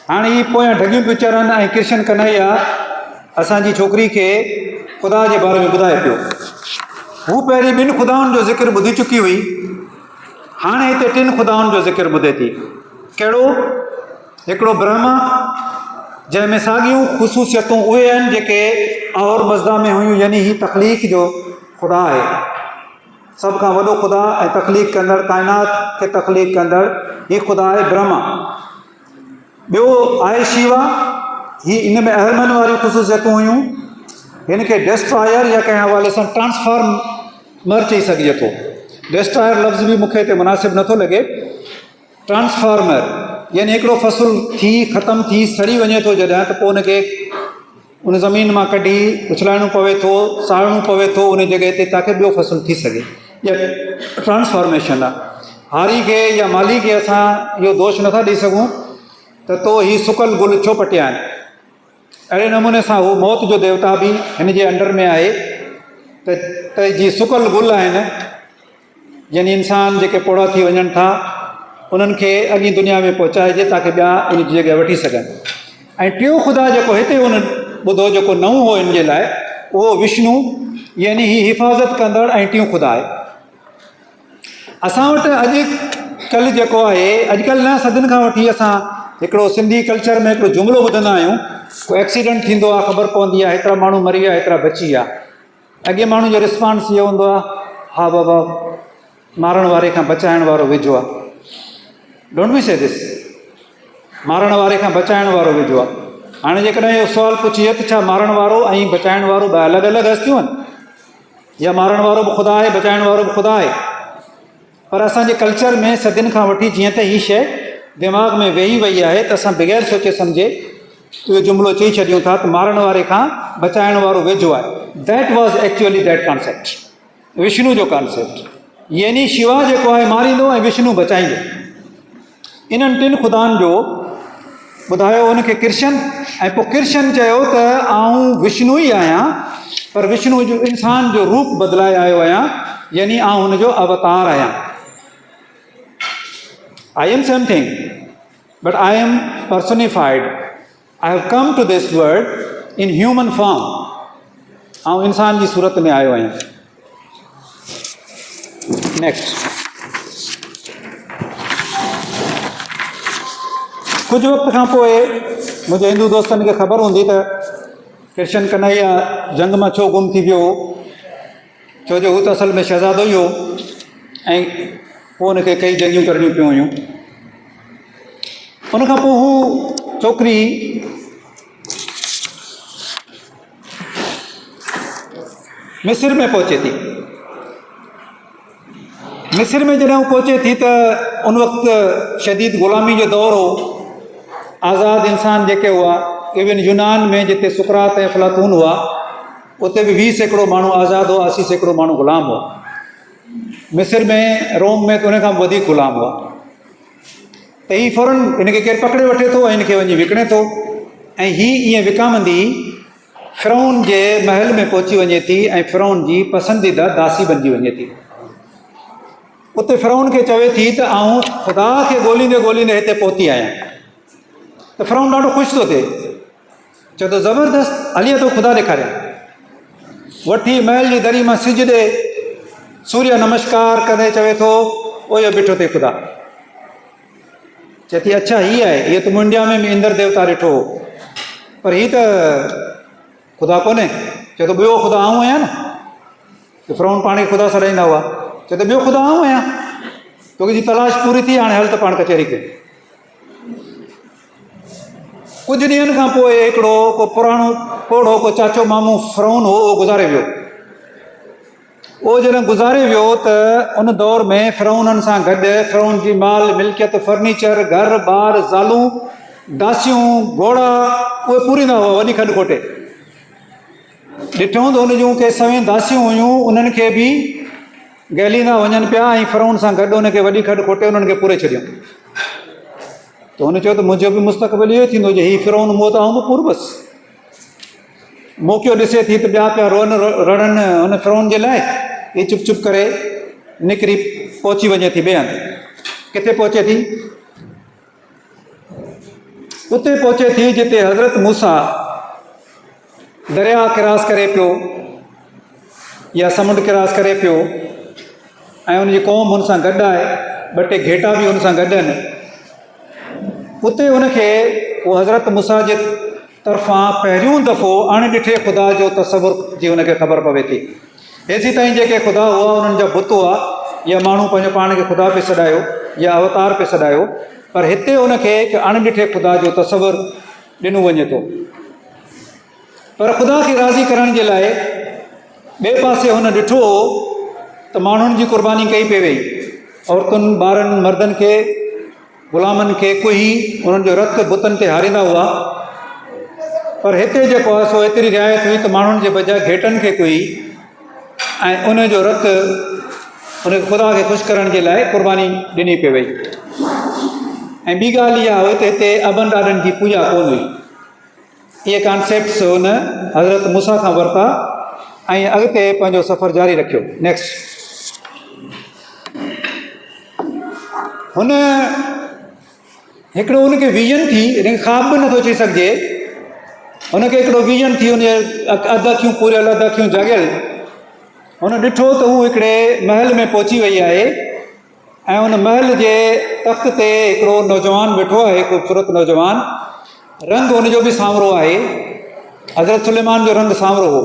हाणे हीअ पोयां ढगियूं पियूं चढ़नि ऐं कृष्ण कन्हैया असांजी छोकिरी खे ख़ुदा जे बारे में ॿुधाए पियो। हू पहिरीं ॿिनि ख़ुदाउनि जो ज़िक्र ॿुधी चुकी हुई, हाणे हिते टिनि ख़ुदाउनि जो ज़िक्र ॿुधे थी। कहिड़ो? हिकिड़ो ब्रह्मा जंहिंमें साॻियूं ख़ुशूसियतूं उहे आहिनि जेके और मज़दा में हुयूं, यानी ही तख़लीक़ जो ख़ुदा आहे, सभ खां वॾो ख़ुदा ऐं तख़लीक़ कंदड़, काइनात खे तख़लीक़ कंदड़ हीअ ख़ुदा आहे ब्रह्मा। ॿियो आहे शिवा, ही इन में अहरमन वारियूं ख़ुशूसियतूं हुयूं। हिन खे डेस्ट्रॉयर या कंहिं हवाले सां ट्रांसफॉर्मर चई सघिजे थो। डेस्ट्रॉयर लफ़्ज़ बि मूंखे हिते मुनासिबु नथो लॻे। ट्रांसफॉर्मर यानी हिकिड़ो फ़सुलु थी ख़तमु थी सड़ी वञे थो जॾहिं त पोइ हुनखे उन ज़मीन मां कढी उछलाइणो पवे थो, साड़णो पवे थो उन जॻह ते ताकी ॿियो फ़सुलु थी सघे। इहा ट्रांसफॉर्मेशन आहे। हारी खे या माली खे असां इहो दोष नथा ॾेई सघूं त तो ही सुकल गुल छो पटिया आहिनि। अहिड़े नमूने सां हू मौत जो देवता बि हिन जे अंडर में आहे त जीअं सुकल गुल आहिनि यानी इंसान जेके पोड़ा थी वञनि था उन्हनि खे अॻी दुनिया में पहुचाइजे ताकी ॿिया इन जी जॻह वठी सघनि। ऐं टियों ख़ुदा जेको हिते हुन ॿुधो जेको नओं हो इन जे लाइ उहो विष्णु यानी ही हिफ़ाज़त कंदड़ ऐं टियों ख़ुदा आहे। असां वटि अॼुकल्ह जेको आहे, अॼुकल्ह न सदियुनि खां वठी असां हिकिड़ो सिंधी कल्चर में हिकिड़ो जुमिलो ॿुधंदा आहियूं, को एक्सीडेंट थींदो आहे ख़बर पवंदी आहे हेतिरा माण्हू मरी विया हेतिरा बची विया। अॻे माण्हू जो रिस्पॉन्स इहो हूंदो आहे हा बाबा मारण वारे खां बचाइण वारो वेझो आहे। डोंट बी से दिस, मारण वारे खां बचाइण वारो वेझो आहे। हाणे जेकॾहिं इहो सुवालु पुछिजे त छा मारण वारो ऐं बचाइण वारो ॿ अलॻि अलॻि हस्तियूं आहिनि, या मारण वारो बि ख़ुदा आहे बचाइण वारो बि ख़ुदा आहे? पर असांजे कल्चर में सदियुनि खां वठी जीअं त हीअ शइ दिमाग़ में वेही वई आहे त असां बग़ैर सोचे सम्झे इहो जुमिलो चई छॾियूं था त मारण वारे खां बचाइण वारो वेझो आहे। That was actually that concept, Vishnu जो कॉन्सेप्ट, यानी शिवा जेको आहे मारींदो ऐं विष्णु बचाईंदो। इन्हनि टिनि ख़ुदानि जो ॿुधायो हुनखे कृष्ण, ऐं पोइ कृष्ण चयो त आऊं विष्णु ई आहियां पर विष्णु जो इंसान जो रूप बदिलाए आयो आहियां, यानी आऊं हुनजो अवतार आहियां। I am something, but I am personified. I have come to this world in human form. आऊं इंसान जी सूरत में आयो आहियां। नेक्स्ट, कुछ वक्त खां पोइ मुंहिंजे हिंदू दोस्तनि खे ख़बर हूंदी त कृष्ण कन्हैया जंग में छो गुम थी वियो, छो जो हू त असल में शहज़ादो ई हो ऐं पोइ हुनखे कई जंगियूं करणियूं पियूं हुयूं। उन खां पोइ हू छोकिरी मिस्र में पहुचे थी। मिस्र में जॾहिं हू पहुचे थी त उन वक़्तु शदीद ग़ुलामी जो दौर हो। आज़ाद इंसान जेके हुआ, इवन यूनान में जिते सुकरात ऐं अफलातून हुआ, उते बि 20 सैकड़ो माण्हू आज़ाद हुआ, 80 सैकड़ो माण्हू ग़ुलाम हुआ। मिस्र में, रोम में त उन खां बि वधीक ग़ुलाम हुआ। त हीअ फ़ौरन हिनखे केरु पकिड़े वठे थो ऐं हिनखे वञी विकिणे थो, ऐं हीअ ईअं विकामंदी फ़िरौन जे महल में पहुची वञे थी ऐं फ़िरौन जी पसंदीदा दासी बणिजी वञे थी। उते फ़िरौन खे चवे थी त आऊं ख़ुदा खे ॻोल्हींदे ॻोल्हींदे हिते पहुती आहियां। त फ़िरौन ॾाढो ख़ुशि थो थिए, चए थो ज़बरदस्त, हलीअ थो ख़ुदा ॾेखारियां। वठी महल जी दरी मां सिज ॾे सूर्य नमस्कार कंदे चवे थो, ओयो बीठो थिए ख़ुदा। चए थी अच्छा हीअ आहे, हीअ त मूं इंडिया में बि इंद्र देवता ॾिठो, पर हीअ त ख़ुदा कोन्हे। चए थो ॿियो ख़ुदा आऊं आहियां न। त फ़िरौन पाण खे ख़ुदा सॾाईंदा हुआ। चए थो ॿियो ख़ुदा आऊं आहियां, तोखे जी तलाश पूरी थी, हाणे हल त पाण कचहरी कयूं। कुझु ॾींहंनि खां पोइ हिकिड़ो को पुराणो पोड़ो को चाचो मामू फ़िरौन हो, उहो गुज़ारे वियो। उहो जॾहिं गुज़ारे वियो त उन दौर में फ़िरौननि सां गॾु फ़िरौन जी माल मिल्कियत, फर्नीचर, घर ॿार, ज़ालूं, दासियूं, घोड़ा, उहे पूरींदा हुआ वॾी खॾु खोटे। ॾिठूं त उन जूं के सवें दासियूं हुयूं, उन्हनि खे बि गैलींदा वञनि पिया ऐं फ़िरौन सां गॾु उनखे वॾी खॾु खोटे उन्हनि खे पूरे छॾियऊं। त हुन चयो त मुंहिंजो बि मुस्तक़बिल इहो थींदो जे हीउ फ़िरौन मूं त आऊं बि पूर बसि। मौक़ो ॾिसे थी त ॿिया पिया रोअनि रड़नि हुन फ़िरौन जे लाइ, इहे चुप चुप करे निकिरी पहुची वञे थी ॿिए हंधि। किथे पहुचे थी? उते पहुचे थी जिते हज़रत मूसा दरिया क्रॉस करे पियो या समुंड क्रॉस करे पियो ऐं उनजी क़ौम हुन सां गॾु आहे, 2 टे घेटा बि हुन सां गॾु आहिनि। उते उनखे उहो हज़रत मूसा जे तरफ़ां पहिरियों दफ़ो अणॾिठे ख़ुदा जो तसवुर जी हुनखे ख़बर पवे थी। हेसि ताईं जेके ख़ुदा हुआ उन्हनि जा बुत हुआ या माण्हू पंहिंजो पाण खे ख़ुदा पे सॾायो या अवतार पे सॾायो, पर हिते उनखे अणॾिठे ख़ुदा जो तसवुर ॾिनो वञे थो। पर ख़ुदा खे राज़ी करण जे लाइ ॿिए पासे हुन ॾिठो त माण्हुनि जी क़ुर्बानी कई पई वई, औरतुनि, ॿारनि, मर्दनि खे, ग़ुलामनि खे कुही उन्हनि जो रत बुतनि ते हारींदा हुआ। पर हिते जेको आहे सो एतिरी रिआयत हुई त माण्हुनि जे बजाए घेटनि खे कुही ऐं उन जो रत उन ख़ुदा खे ख़ुशि करण जे लाइ क़ुर्बानी ॾिनी पई वई। ऐं ॿी ॻाल्हि इहा हुई त हिते अबनि ॾाॾनि जी पूॼा कोन हुई। इहे कॉन्सेप्ट्स हुन हज़रत मूसा खां वरिता ऐं अॻिते पंहिंजो सफ़र जारी रखियो। नेक्स्ट, हुन हिकिड़ो उनखे विजन थी, हिनखे ख़्वाब बि नथो चई सघिजे, हुनखे हिकिड़ो विजन थी, उन अधु अखियूं पूरियल, अधु अखियूं जाॻियल। हुन ॾिठो त हू हिकिड़े महल में पहुची वई आहे ऐं उन महल जे तख़्त ते हिकिड़ो नौजवान वेठो आहे, ख़ूबसूरत नौजवान। रंग हुनजो बि सांवरो आहे, हज़रत सुलेमान जो रंग सांवरो हो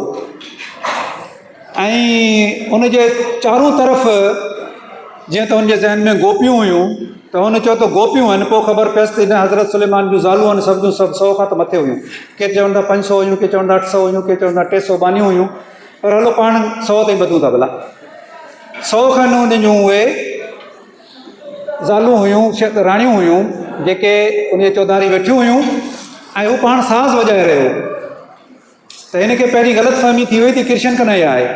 ऐं उनजे चारों तरफ़ जीअं त हुनजे ज़हन में गोपियूं हुयूं त हुन चयो त गोपियूं आहिनि। पोइ ख़बर पयसि त हिन हज़रत सुलेमान जूं ज़ालूं आहिनि, सभु 100 खां त मथे हुयूं। के चवंदा 500 हुयूं, के चवंदा 800 हुयूं, के चवंदा 300 बानियूं हुयूं, पर हलो पाण 100 ताईं ॿधूं था भला। 100 खनि हुन जूं उहे ज़ालूं हुयूं, राणियूं हुयूं जेके उन जे चौधारी वेठियूं हुयूं ऐं हू पाण साज़ वॼाए रहियो। त हिनखे पहिरीं ग़लतफ़हमी थी वई त कृष्ण कन्हैया आहे,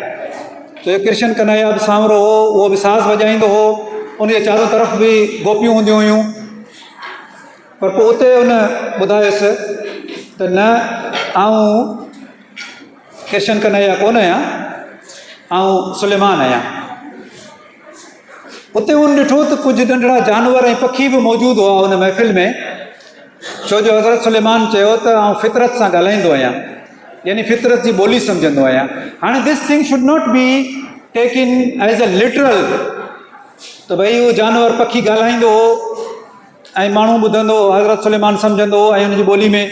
त कृष्ण कन्हैया बि सांवरो हो, उहो बि साज़ वॼाईंदो हो, उनजे चारों तरफ़ बि गोपियूं हूंदियूं हुयूं। पर पोइ उते उन ॿुधायुसि त न, आऊं कृष्ण कन्हैया कोन आहियां, आऊं सुलेमान आहियां। उते हुन ॾिठो त कुझु नंढड़ा जानवर ऐं पखी बि मौजूदु हुआ हुन महफ़िल में, छो जो हज़रत सुलेमान चयो त आऊं फितरत सां ॻाल्हाईंदो आहियां, यानी फितरत जी ॿोली सम्झंदो आहियां। हाणे this thing should not be taken as a literal त भई उहो जानवर पखी ॻाल्हाईंदो हो ऐं माण्हू ॿुधंदो हज़रत सुलेमान सम्झंदो ऐं हुनजी ॿोली में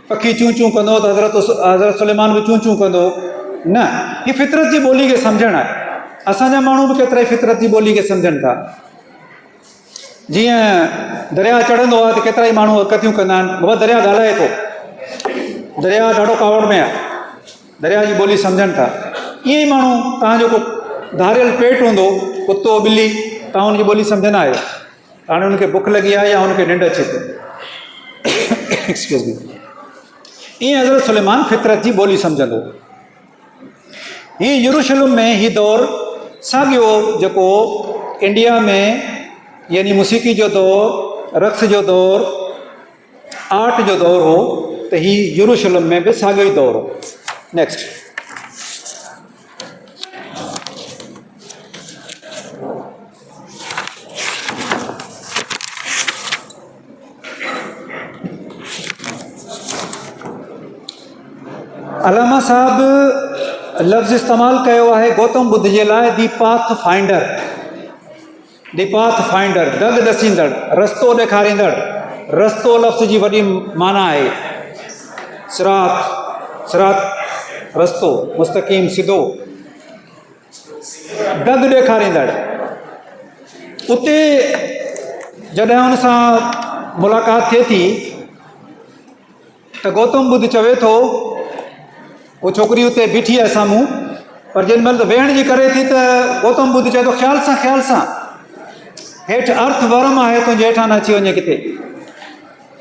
पखी चूं चूं कंदो त हज़रत सुलेमान बि चूं चूं कंदो। न, हीअ फितरत जी ॿोली खे सम्झणु आहे। असांजा माण्हू बि केतिरा ई फितरत जी ॿोली खे सम्झनि था। जीअं दरिया चढ़ंदो आहे त केतिरा ई माण्हू हरकतियूं कंदा आहिनि, बाबा दरिया ॻाल्हाए थो, दरिया ॾाढो कावड़ में आहे, दरिया जी ॿोली सम्झनि था। ईअं ई माण्हू तव्हांजो को धारियल पेट हूंदो, कुतो ॿिली, तव्हां हुनजी ॿोली सम्झंदा आहियो। हाणे हुनखे बुख लॻी आहे या हुनखे निंड अचे थी, एक्सक्यूज़ मी। ईअं हज़रत सुलेमान फितरत जी ॿोली सम्झंदो। हीअ यरूशलेम में हीउ दौरु साॻियो जेको इंडिया में यानी मौसीक़ी जो दौरु, रक़्स जो दौरु, आर्ट जो दौरु हो, त हीउ यरूशलेम में बि साॻियो ई दौरु हो। नेक्स्ट, अलामा साहब लफ़्ज़ इस्तेमालु कयो आहे गौतम बुद्ध जे लाइ the path finder, the path finder, डग ॾसींदड़, रस्तो ॾेखारींदड़। रस्तो लफ़्ज़ जी वॾी माना आहे, सिरात, सिरात रस्तो, मुस्तक़ीम सिधो, डग ॾेखारींदड़। उते जॾहिं हुन सां मुलाक़ात थिए थी त गौतम बुद्ध चवे थो, उहो छोकिरी उते बीठी आहे साम्हूं, पर जेॾी महिल वेहण जी करे थी त गौतम बुद्ध चए थो ख़्याल सां, ख़्याल सां, हेठि अर्थ वर्म आहे, तुंहिंजे हेठां न अची वञे किथे,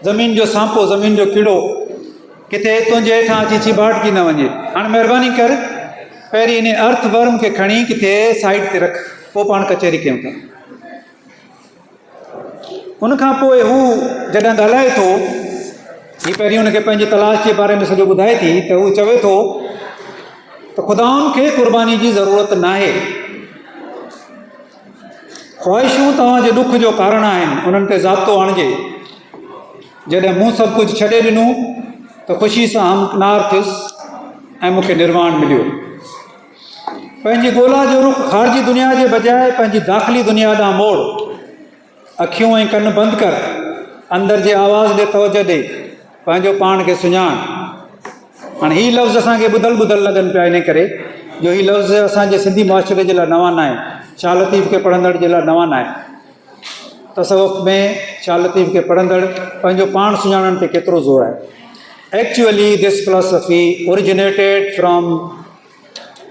ज़मीन जो सांपो, ज़मीन जो कीड़ो किथे तुंहिंजे हेठां अची चिबाटजी न वञे। हाणे महिरबानी कर पहिरीं इन अर्थ वर्म खे खणी किथे साइड ते रख, पोइ पाण कचहरी कयूं था। उनखां पोइ हू जॾहिं ॻाल्हाए थो, हीअ पहिरीं हुनखे पंहिंजी तलाश जे बारे में सॼो ॿुधाए थी, त हू चवे थो त ख़ुदाउनि खे क़ुर्बानी जी ज़रूरत नाहे, ख़्वाहिशूं तव्हांजे ॾुख जो कारण आहिनि, उन्हनि ते ज़ाब्तो आणिजे। जॾहिं मूं सभु कुझु छॾे ॾिनो त ख़ुशी सां हमकिनार थियुसि ऐं मूंखे निर्वाण मिलियो। पंहिंजी ॻोल्हा जो रुख ख़ारजी दुनिया जे बजाए पंहिंजी दाख़िली दुनिया ॾांहुं मोड़, अखियूं ऐं कन बंदि कर, अंदरि जे आवाज़ ॾे तवजो ॾे, पंहिंजो पाण खे सुञाण। हाणे हीअ लफ़्ज़ असांखे ॿुधल ॿुधल लॻनि पिया, इन करे जो हीअ लफ़्ज़ असांजे सिंधी मुआशिरे जे लाइ नवां न आहे, शाह लतीफ़ खे पढ़ंदड़ जे लाइ नवां न आहे। तसव्वुफ़ में शाह लतीफ़ खे पढ़ंदड़ पंहिंजो पाण सुञाणण ते केतिरो ज़ोर आहे। Actually this philosophy originated from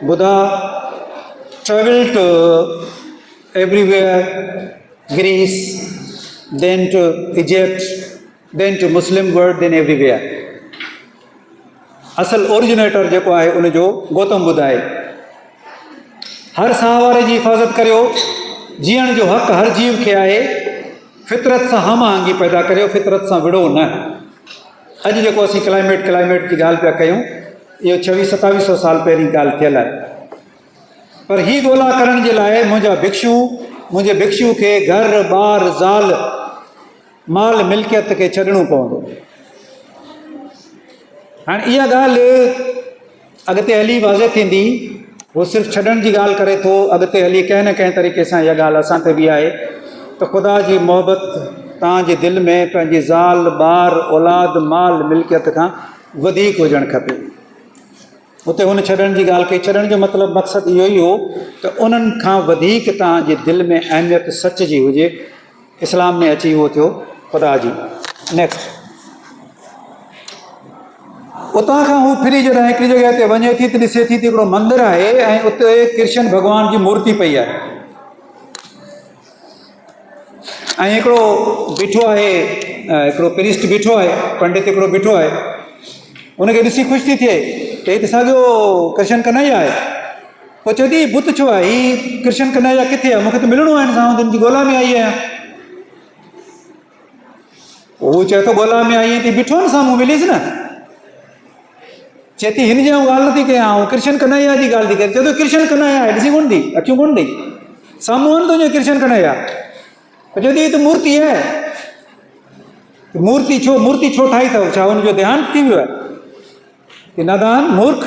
Buddha, traveled to everywhere, Greece, then to Egypt, then to Muslim world, then everywhere. असल ओरिजिनेटर जेको आहे उनजो गौतम बुद्ध आहे। हर साह वारे जी हिफ़ाज़त करियो, जीअण जो हक़ हर जीव खे आहे, फितरत सां हमआहंगी पैदा करियो, फितरत सां विड़ो न। अॼु जेको असीं क्लाइमेट जी ॻाल्हि पिया कयूं, इहो 2600-2700 साल पहिरीं ॻाल्हि थियल आहे। पर ही ॻोल्हा करण जे लाइ मुंहिंजे भिक्षु खे घर ॿार ज़ाल माल मिल्कियत खे छॾिणो पवंदो। हाणे इहा ॻाल्हि अॻिते हली वाज़े थींदी, उहो सिर्फ़ु छॾण जी ॻाल्हि करे थो, अॻिते हली कंहिं न कंहिं तरीक़े सां इहा ॻाल्हि असां ते बि आहे त ख़ुदा जी मोहबत तव्हांजे दिलि में पंहिंजी ज़ाल ॿार औलाद माल मिल्कियत खां वधीक हुजणु खपे। उते हुन छॾण जी ॻाल्हि कई, छॾण जो मतिलबु मक़सदु इहो ई हो त उन्हनि खां वधीक तव्हांजे दिलि में अहमियत सच जी हुजे। इस्लाम में अची उहो थियो ख़ुदा जी। नेक्स्ट, उतां खां हू फिरी जॾहिं हिकिड़ी जॻह ते वञे थी त ॾिसे थी त हिकिड़ो मंदरु आहे ऐं उते कृष्ण भॻवान जी मूर्ति पई आहे ऐं हिकिड़ो बीठो आहे, हिकिड़ो प्रीस्ट बीठो आहे, पंडित हिकिड़ो बीठो आहे। उनखे ॾिसी ख़ुशि थी थिए त हीअ त साॻियो कृष्ण कन्हैया आहे। पोइ चवे थी बुत छो आहे, हीअ कृष्ण कन्हैया किथे आहे, मूंखे त मिलणो आहे, हिन सां हुन जी ॻोल्हा में आई आहियां। हू चए थो ॻोल्हा में आई थी, बीठो न साम्हूं, मिलीसि न। चए थी हिन जी ॻाल्हि नथी कयां, ऐं कृष्ण कन्हैया जी ॻाल्हि थी करे। चए थो कृष्ण कन्हैया आहे, ॾिसी कोन थी, अखियूं कोन थी, साम्हूं आहिनि तुंहिंजो कृष्ण कन्हैया। चए थी हीअ त मूर्ति आहे। मूर्ति छो ठाही अथव, छा हुनजो देहांत थी वियो आहे? कि नादान मूर्ख,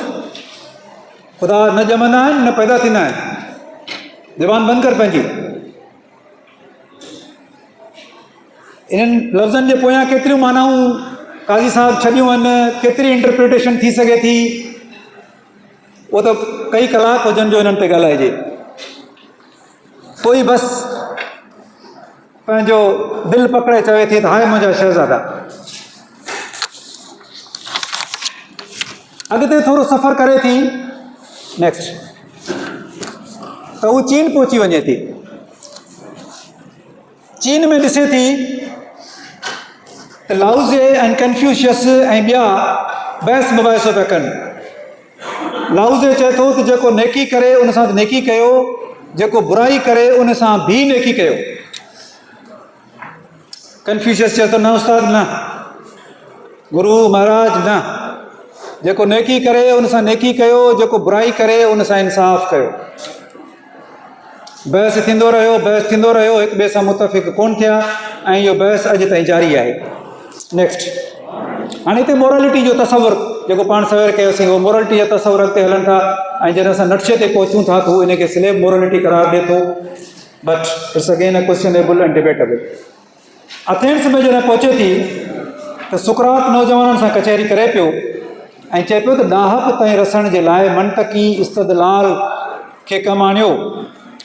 ख़ुदा न ॼमंदा आहिनि न पैदा थींदा आहिनि। ज़बान बंदि कर पंहिंजी। इन्हनि लफ़्ज़नि जे पोयां केतिरियूं मानाऊं काज़ी साहब छॾियूं आहिनि, केतिरी इंटरप्रिटेशन थी सघे थी, उहो त कई कलाक हुजनि जो हिननि ते ॻाल्हाइजे। पोइ बसि पंहिंजो दिलि पकड़े चवे थी त हाय मुंहिंजा शहज़ादा। अॻिते थोरो सफ़र करे थी, नेक्स्ट, त हू चीन पहुची वञे थी। चीन में ॾिसे थी त लाओज़े ऐं कन्फ्यूशियस ऐं ॿिया बहस मुबाहिसो पिया कनि। लाओज़े चए थो त जेको नेकी करे उन सां नेकी कयो, जेको बुराई करे उन सां बि नेकी कयो। कन्फ्यूशियस चए थो न उस्ताद न, गुरु महाराज न, जेको नेकी करे उन सां नेकी कयो, जेको बुराई करे उन सां इंसाफ़ कयो। बहस थींदो रहियो, हिक ॿिए सां मुतफ़िक़ कोन थिया ऐं इहो बहस अॼु ताईं जारी आहे। नेक्स्ट, हाणे हिते मोरालिटी जो तसवुरु जेको पाण सवेर कयोसीं, उहो मोरालिटी जा तसवुर अॻिते हलनि था ऐं जॾहिं असां नक्शे ते पहुचूं था त उहो इनखे स्लेब मोरालिटी करार ॾिए थो, but it's again a questionable and debatable. Athens में जॾहिं पहुचे थी त सुकरात नौजवाननि सां कचहरी करे पियो ऐं चए पियो त ॾाहक ताईं रसण जे लाइ मंतकी इस्तदलाल खे कमु आणियो,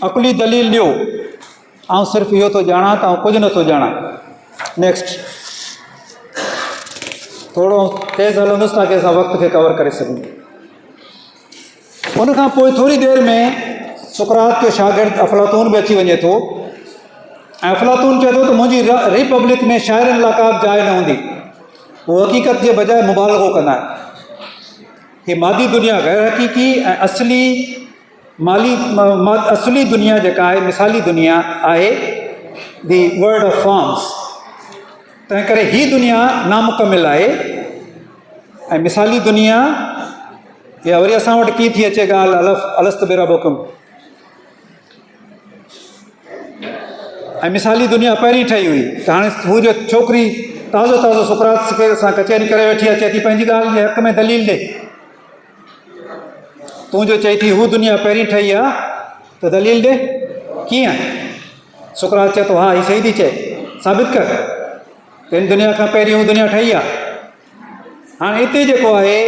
अकुली दलील ॾियो, ऐं सिर्फ़ु इहो थो ॼाणा त कुझु नथो ॼाणा। नेक्स्ट, थोरो तेज़ हलंदुसि ताकी असां वक़्त खे कवर करे सघूं। उन खां पोइ थोरी देरि में सुकरात जो शागिर्द अफलातून बि अची वञे थो ऐं अफलातून चए थो त मुंहिंजी रिपब्लिक में शाइरनि लाइ का बि जाइ न हूंदी। उहो हक़ीक़त जे बजाए मुबालगो कंदा आहिनि। हीअ मादी दुनिया गैर हक़ीक़ी ऐं असली दुनिया जेका आहे, मिसाली दुनिया आहे, दी वर्ल्ड ऑफ फॉर्म्स। तंहिं करे हीअ दुनिया नामुकमिल आहे ऐं मिसाली दुनिया या वरी असां वटि कीअं थी अचे ॻाल्हि अलस्त बिरबकुम, ऐं मिसाली दुनिया पहिरीं ठही हुई त हाणे हू जो छोकिरी ताज़ो सुकरात सां कचहरी करे वेठी अचे थी, पंहिंजी ॻाल्हि जे हक़ में दलील ॾे। तूं जो चई थी हू दुनिया पहिरीं ठही आहे त दलील ॾे, कीअं? सुकरात चए थो हा हीअ सही थी चए, साबित कर त हिन दुनिया खां पहिरीं हू दुनिया ठही आहे। हाणे हिते जेको आहे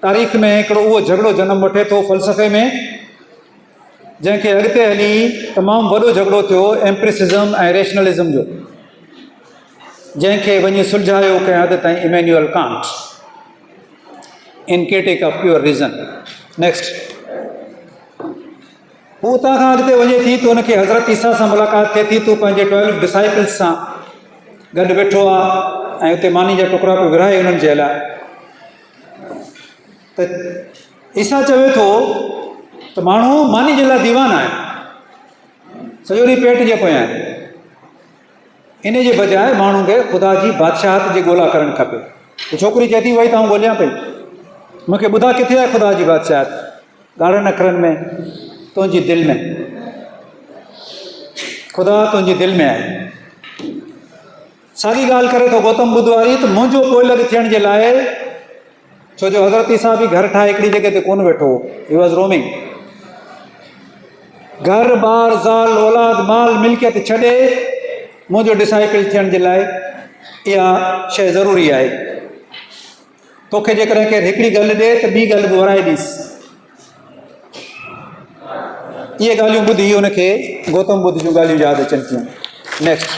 तारीख़ में हिकिड़ो उहो झगड़ो जनम वठे थो फ़लसफ़े में, जंहिंखे अॻिते हली तमामु वॾो झगड़ो थियो एम्प्रिसिज़म ऐं रेशनलिज़म जो, जंहिंखे वञी सुलझायो कंहिं हद ताईं इमैन्युअल कांट इन critic of pure reason. Next, हू उतां खां अॻिते वञे थी त हुनखे हज़रत ईसा सां मुलाक़ात थिए थी। तूं पंहिंजे 12 डिसाइपल्स सां गॾु वेठो आहे ऐं हुते मानी जा टुकड़ा पियो विरहाए हुननि जे लाइ। त ईसा चवे थो त माण्हू मानी जे लाइ दीवान आहे, सॼो ॾींहुं पेट जे पोयां आहे। इन जे बजाए माण्हू खे ख़ुदा जी बादशाहत जी ॻोल्हा करणु खपे। त छोकिरी चए थी वई त ॻोल्हियां पई, मूंखे ॿुधा किथे आहे ख़ुदा जी बादशाहत? ॻाढ़नि अखरनि में, तुंहिंजी दिलि में। ख़ुदा तुंहिंजी दिलि में आहे। साॻी ॻाल्हि करे थो गौतम बुद्ध वारी त मुंहिंजो पोइलॻ थियण जे लाइ, छो जो हज़रत ईसा बि घर ठाहे हिकिड़ी जॻह ते कोन वेठो, ही वॉज़ रोमिंग। घर ॿार ज़ाल औलाद माल मिल्कियत छॾे मुंहिंजो डिसाइपल थियण जे लाइ इहा शइ ज़रूरी आहे। तोखे जेकॾहिं केरु हिकिड़ी ॻाल्हि ॾिए त ॿी ॻाल्हि बि वराए ॾीस। इहे ॻाल्हियूं ॿुधी हुनखे गौतम बुद्ध जूं ॻाल्हियूं यादि अचनि थियूं। नेक्स्ट,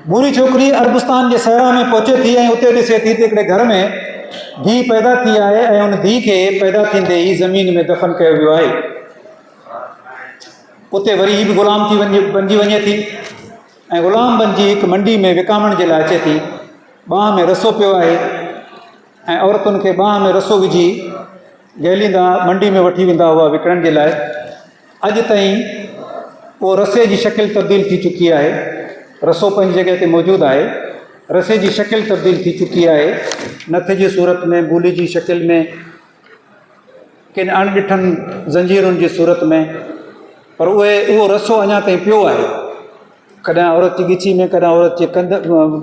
बुरी छोकिरी अरबस्तान जे सहरा में पहुचे थी ऐं उते ॾिसे थी त हिकिड़े घर में धीउ पैदा थी आहे ऐं हुन धीउ खे पैदा थींदे ई ज़मीन में दफ़न कयो वियो आहे। उते वरी ही बि ग़ुलाम बणिजी वञे थी ऐं ग़ुलाम बणिजी हिकु मंडी में विकामण जे लाइ अचे थी। बांह में रसो पियो आहे ऐं औरतुनि खे बांह में रसो विझी गैलींदा मंडी में वठी वेंदा हुआ विकिणण जे लाइ। अॼु ताईं उहो रसे जी शकिल तब्दील थी चुकी आहे। रसो पंहिंजी जॻह ते मौजूदु आहे, रसे जी शकिल तब्दील थी चुकी आहे, नथ जी सूरत में, बूली जी शकिल में, किन अणॾिठनि ज़ंजीरुनि जी सूरत में, पर उहो रसो अञा ताईं पियो आहे। कॾहिं औरत जी ॻिची में, कॾहिं औरत जे कंध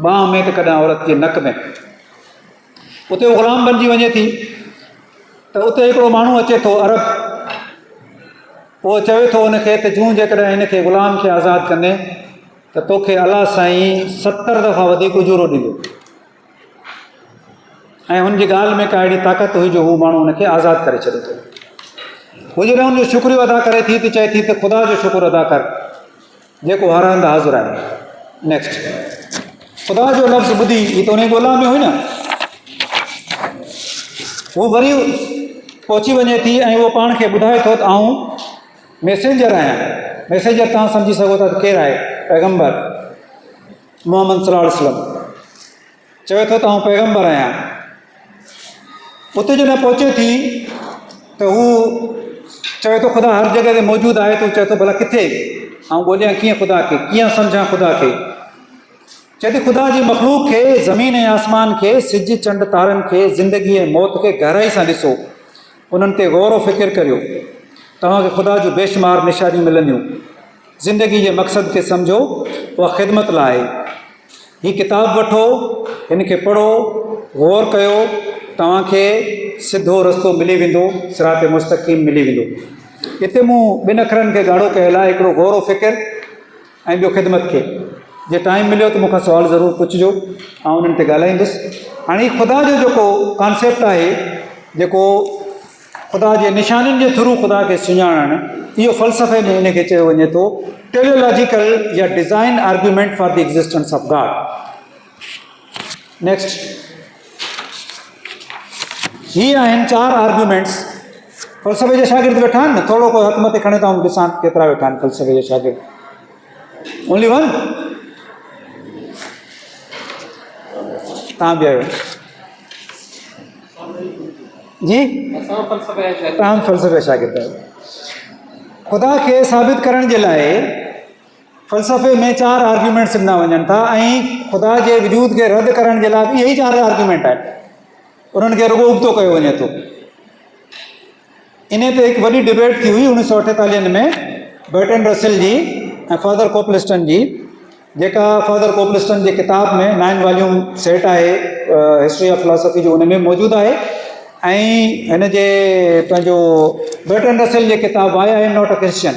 बांह में, त कॾहिं औरत जे नक में। उते उहो ग़ुलाम बणिजी वञे थी त उते हिकिड़ो माण्हू अचे थो अरब, उहो चवे थो उनखे त जूं जेकॾहिं हिनखे ग़ुलाम खे आज़ादु कंदे त तोखे अलाह साईं 70 दफ़ा वधीक उजूरो ॾींदो ऐं हुनजी ॻाल्हि में का अहिड़ी ताक़त हुई जो हू माण्हू हुनखे आज़ादु करे छॾे थो। हू जॾहिं हुनजो शुक्रियो अदा करे थी त चए थी त ख़ुदा जो शुक्र अदा कर जेको हर हंधि हाज़ुर आहे। नेक्स्ट, ख़ुदा जो लफ़्ज़ ॿुधी ही त उन ॻोल्हा में हुई न, हू वरी पहुची वञे थी ऐं उहो पाण खे ॿुधाए थो त आऊं मैसेंजर आहियां। मैसेंजर तव्हां सम्झी सघो था त केरु आहे? पैगंबर मोहम्मद सल्लल्लाहु अलैहि वसल्लम चवे थो त आऊं पैगंबर आहियां। उते जॾहिं पहुचे थी त हू चवे थो ख़ुदा हर जॻह ते मौजूदु आहे। तूं चए थो भला किथे ऐं ॻोल्हियां कीअं ख़ुदा खे, कीअं सम्झां ख़ुदा खे? चए थी ख़ुदा जी मख़लूक खे, ज़मीन ऐं आसमान खे, सिज चंड तारनि खे, ज़िंदगी ऐं मौत खे गहराई सां ॾिसो, उन्हनि ते गौर फ़िकिर करियो, तव्हांखे ख़ुदा जूं बेशुमार निशानियूं मिलंदियूं। ज़िंदगी जे मक़सद खे सम्झो, उहा ख़िदमत लाइ आहे। हीअ किताबु वठो, हिन खे पढ़ो, गौर कयो, तव्हांखे सिधो रस्तो मिली वेंदो, सिरात मुस्तक़ीम मिली वेंदो। हिते मूं 2 अखरनि खे ॻाढ़ो कयल आहे, हिकिड़ो गौर फ़िकिर ऐं ॿियो ख़िदमत खे। जे टाइम मिलियो त मूंखां सुवाल ज़रूरु पुछिजो, ऐं उन्हनि ते ॻाल्हाईंदुसि। हाणे ख़ुदा जो जेको कॉन्सेप्ट आहे, जेको ख़ुदा जे निशानियुनि जे थ्रू ख़ुदा खे सुञाणणु, इहो फ़लसफ़े में इनखे चयो वञे थो टेलियोलॉजिकल या design argument for the existence of God. Next, ही आहिनि 4 आर्ग्यूमेंट्स। फ़लसफ़े जे शागिर्द वेठा आहिनि न? थोरो को हथ मथे खणे था ॾिसां केतिरा वेठा आहिनि फ़लसफ़े जे शागिर्द? ओनली 1? तव्हां बि आहियो जी? तव्हां फ़लसफ़े शागिर्द आहियो। ख़ुदा खे साबित करण जे लाइ फ़लसफ़े में 4 आर्ग्यूमेंट्स ॾिना वञनि था ऐं ख़ुदा जे वजूद खे रद्द करण जे लाइ बि इहे ई 4 आर्ग्यूमेंट आहिनि। उन्हनि खे रुॻो उबतो कयो वञे थो। इन ते हिकु वॾी डिबेट थी हुई 1948 में बर्टन रसेल जी ऐं फादर कोपलिस्टन जी, जेका फादर कोपलिस्टन जे किताब में 9 वॉल्यूम सेट आहे हिस्ट्री ऑफ फिलॉसफी जो, उन में मौजूदु आहे। ऐं हिन जे पंहिंजो बर्टन रसेल जे किताब I am not a Christian,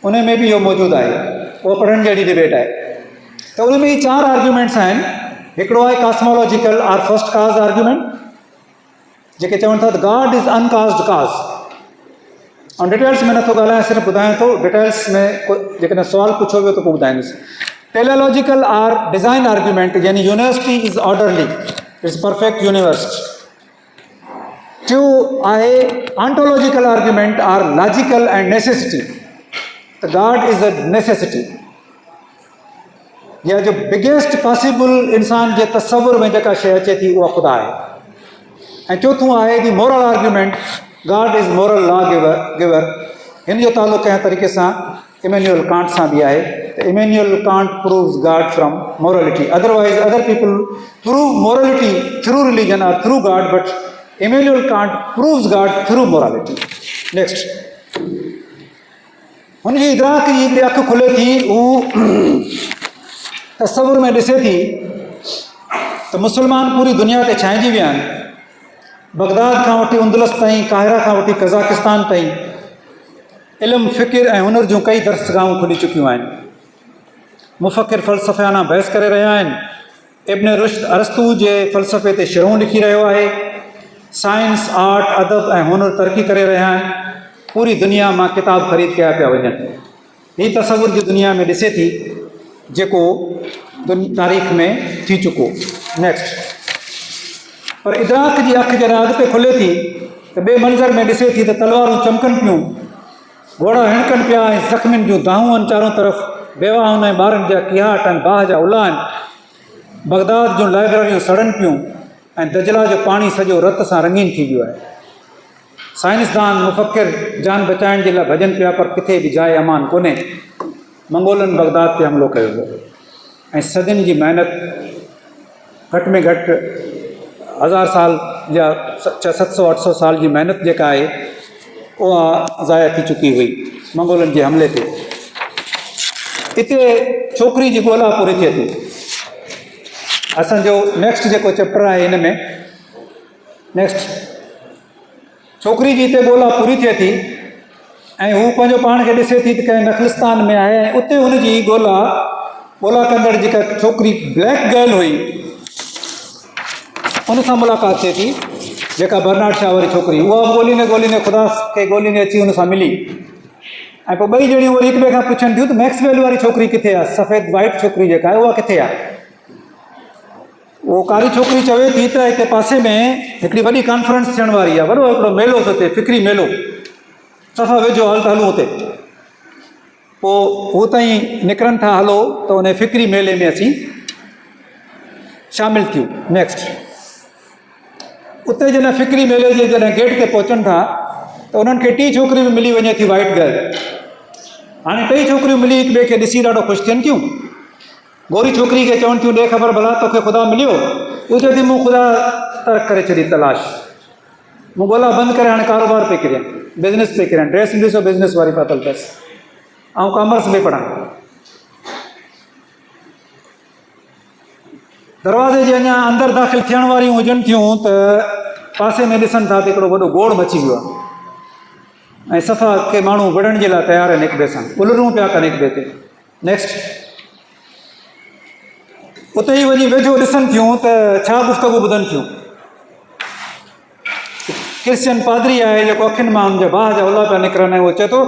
उन में बि इहो मौजूदु आहे। उहो पढ़ण जहिड़ी डिबेट आहे। त उन में ई 4 आर्ग्यूमेंट्स आहिनि। हिकिड़ो आहे कॉस्मोलॉजिकल आर फर्स्ट काज़ आर्ग्यूमेंट, जेके चवनि था त गॉड इज़ अनकास्ड काज़। ऐं डिटेल्स में नथो ॻाल्हायां, सिर्फ़ु ॿुधायां थो। डिटेल्स में जेकॾहिं सुवाल पुछो वियो त पोइ ॿुधाईंदुसि। टेलियोलॉजिकल आर डिज़ाइन आर्ग्यूमेंट, यानी university is orderly, it's perfect universe. टियों आहे ontological argument or logical and necessity, त गॉड इज़ अ नेसेसिटी, या जो बिगेस्ट पॉसिबल इंसान जे तसवुर में जेका शइ अचे थी उहा ख़ुदा आहे। ऐं चौथों आहे the moral argument, God is moral law giver. हिन जो तालुक़ु कंहिं तरीक़े सां इमैनुअल कांट सां बि आहे। त Immanuel Kant proves God from morality, otherwise other people prove morality through religion or through God, but Immanuel Kant proves God through morality. Next, हुनजी इदराक जी हिकिड़ी अखि खुले थी, हू तसवुर में ॾिसे थी त मुस्लमान पूरी दुनिया ते छांइजी विया आहिनि। बगदाद खां वठी उंदलस ताईं, काहिरा खां वठी कज़ाकिस्तान ताईं इल्मु, फ़िकिर ऐं हुनर जूं कई दर्सगाहूं खुली चुकियूं आहिनि। मुफ़क्किर फ़लसफ़ाना बहस करे रहिया आहिनि। इब्न रुश्द अरस्तू जे फ़लसफ़े ते शरूं लिखी रहियो आहे। साइंस, आर्ट, अदब ऐं हुनर तरक़ी करे रहिया आहिनि। पूरी दुनिया मां किताब ख़रीद कया पिया वञनि। हीअ तसवुर जी दुनिया में ॾिसे थी जेको तारीख़ में थी चुको। नेक्स्ट, पर इदराक जी अखि जॾहिं अॻिते खुले थी त ॿिए मंज़र में ॾिसे थी त तलवारूं चमकनि पियूं, घोड़ा हिणकनि पिया ऐं ज़ख़्मियुनि जूं दाहूं आहिनि चारों तरफ़, बेवाहुनि ऐं ॿारनि जा किहाट आहिनि, बाहि जा उला आहिनि। बगदाद जूं लाइब्रेरियूं सड़नि पियूं ऐं दजला जो पाणी सॼो रत सां रंगीन थी वियो आहे। साइंसदान मुफ़क्किर जान बचाइण जे लाइ भॼनि पिया, पर किथे बि जाइ अमान कोन्हे। मंगोलनि बगदाद ते हमिलो कयो हो ऐं सदियुनि जी महिनत, घटि में घटि 1000 साल या 700-800 साल जी महिनत जेका आहे उहा ज़ाया थी चुकी हुई मंगोलनि जे हमले ते। हिते छोकिरी जी ॻोल्हा पूरी थिए थी। असांजो नेक्स्ट जेको चैप्टर आहे हिन में, नेक्स्ट छोकिरी जी हिते ॻोल्हा पूरी थिए थी ऐं हू पंहिंजो पाण खे ॾिसे थी त कंहिं नखलिस्तान में आहे ऐं उते हुनजी ॻोल्हा कंदड़ जेका छोकिरी ब्लैक गर्ल हुई उन सां मुलाक़ात थिए थी, जेका बर्नाड शाह वारी छोकिरी, उहा बि ॻोल्हींदे ख़ुदा खे ॻोल्हींदे अची हुन सां मिली। ऐं पोइ ॿई ॼणियूं वरी हिक ॿिए खां पुछनि थियूं त मैक्सवेल वारी छोकिरी किथे आहे, सफ़ेद वाइट छोकिरी जेका आहे उहा किथे आहे। उहो कारी छोकिरी चवे थी त हिते पासे में हिकिड़ी वॾी कॉन्फ्रेंस थियण वारी आहे, वॾो हिकिड़ो मेलो थो थिए, फिक्री मेलो, सफ़ा वेझो हल त हलूं हुते। पोइ हू ताईं निकिरनि था, हलो त उन फिक्री मेले में असीं शामिलु थियूं। नेक्स्ट, उते जॾहिं फिक्री मेले जे जॾहिं गेट ते पहुचनि था त उन्हनि खे टी छोकिरियूं बि मिली वञे थी, वाइट गर्ल। हाणे टई छोकिरियूं मिली हिक ॿिए खे ॾिसी ॾाढो ख़ुशि थियनि थियूं। गोरी छोकिरी खे चवनि थियूं ॾे ख़बर भला तोखे ख़ुदा मिलियो? उहो चवे थी मूं ख़ुदा तर्क करे छॾी तलाश, मूं ॻोल्हा बंदि करे हाणे कारोबार पे किरियां, बिज़नेस पे किरियां, ड्रेस बि ॾिसो बिज़नेस वारी पातल अथसि, ऐं कॉमर्स बि पढ़ां। दरवाज़े जे अञा अंदरि दाख़िल थियण वारियूं हुजनि थियूं त पासे में ॾिसनि था त हिकिड़ो वॾो गोड़ मची वियो आहे ऐं सफ़ा के माण्हू विढ़ण जे लाइ तयारु आहिनि हिक ॿिए सां, उलरूं पिया कनि हिक ॿिए ते। नेक्स्ट, उते ई वञी वेझो ॾिसनि थियूं त छा गुफ़्तगू ॿुधनि थियूं। क्रिश्चियन पादरी आहे जेको अखियुनि मां हुनजे भाउ जा उला पिया निकिरनि, ऐं उहो चए थो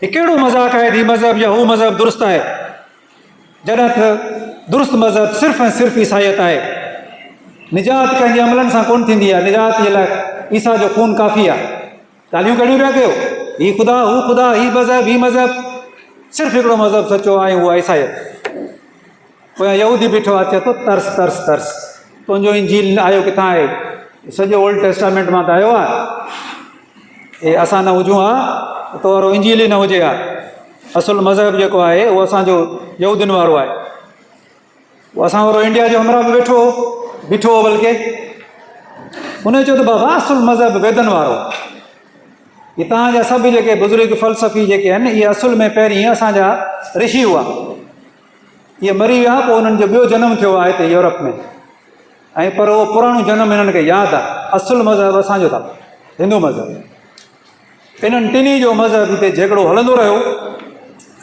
हीउ कहिड़ो मज़ाक़ आहे, हीउ मज़हब या हू मज़हब दुरुस्त आहे, जॾहिं त दुरुस्त मज़हब सिर्फ़ु ऐं सिर्फ़ु ईसाइत आहे। निजात कंहिंजे अमलनि सां कोन्ह थींदी आहे, निजात जे लाइ ईसा जो खून काफ़ी आहे। ॻाल्हियूं कहिड़ियूं पिया कयो, हीउ ख़ुदा, हू ख़ुदा, हीउ मज़हब, सिर्फ़ु हिकिड़ो मज़हब सचो आहे, उहो ईसाइत। पोयां यहूदी बीठो आहे, चए थो तर्स तर्स तर्स, तुंहिंजो इंजील आयो किथां आहे? सॼो ओल्ड टेस्टामेंट मां त आयो आहे, असां न हुजूं हा तो वारो इंजील ई न हुजे हा। असुलु मज़हब जेको आहे उहो असांजो यहूदियुनि वारो आहे, उहो असां वारो इंडिया जो हमरा बि बीठो हो बल्कि। हुन चयो त बाबा असुलु मज़हब वेदनि वारो, इहे तव्हांजा सभु जेके बुज़ुर्ग फ़लसफ़ी जेके आहिनि इहे असुल में पहिरीं असांजा ऋषि हुआ, इहे मरी विया, पोइ उन्हनि जो ॿियो जनमु थियो आहे हिते यूरोप में, ऐं पर उहो पुराणो जनमु हिननि खे यादि आहे। असुलु मज़हब असांजो अथव हिंदू मज़हब। इन्हनि टिनी जो मज़हब हिते झगड़ो हलंदो रहियो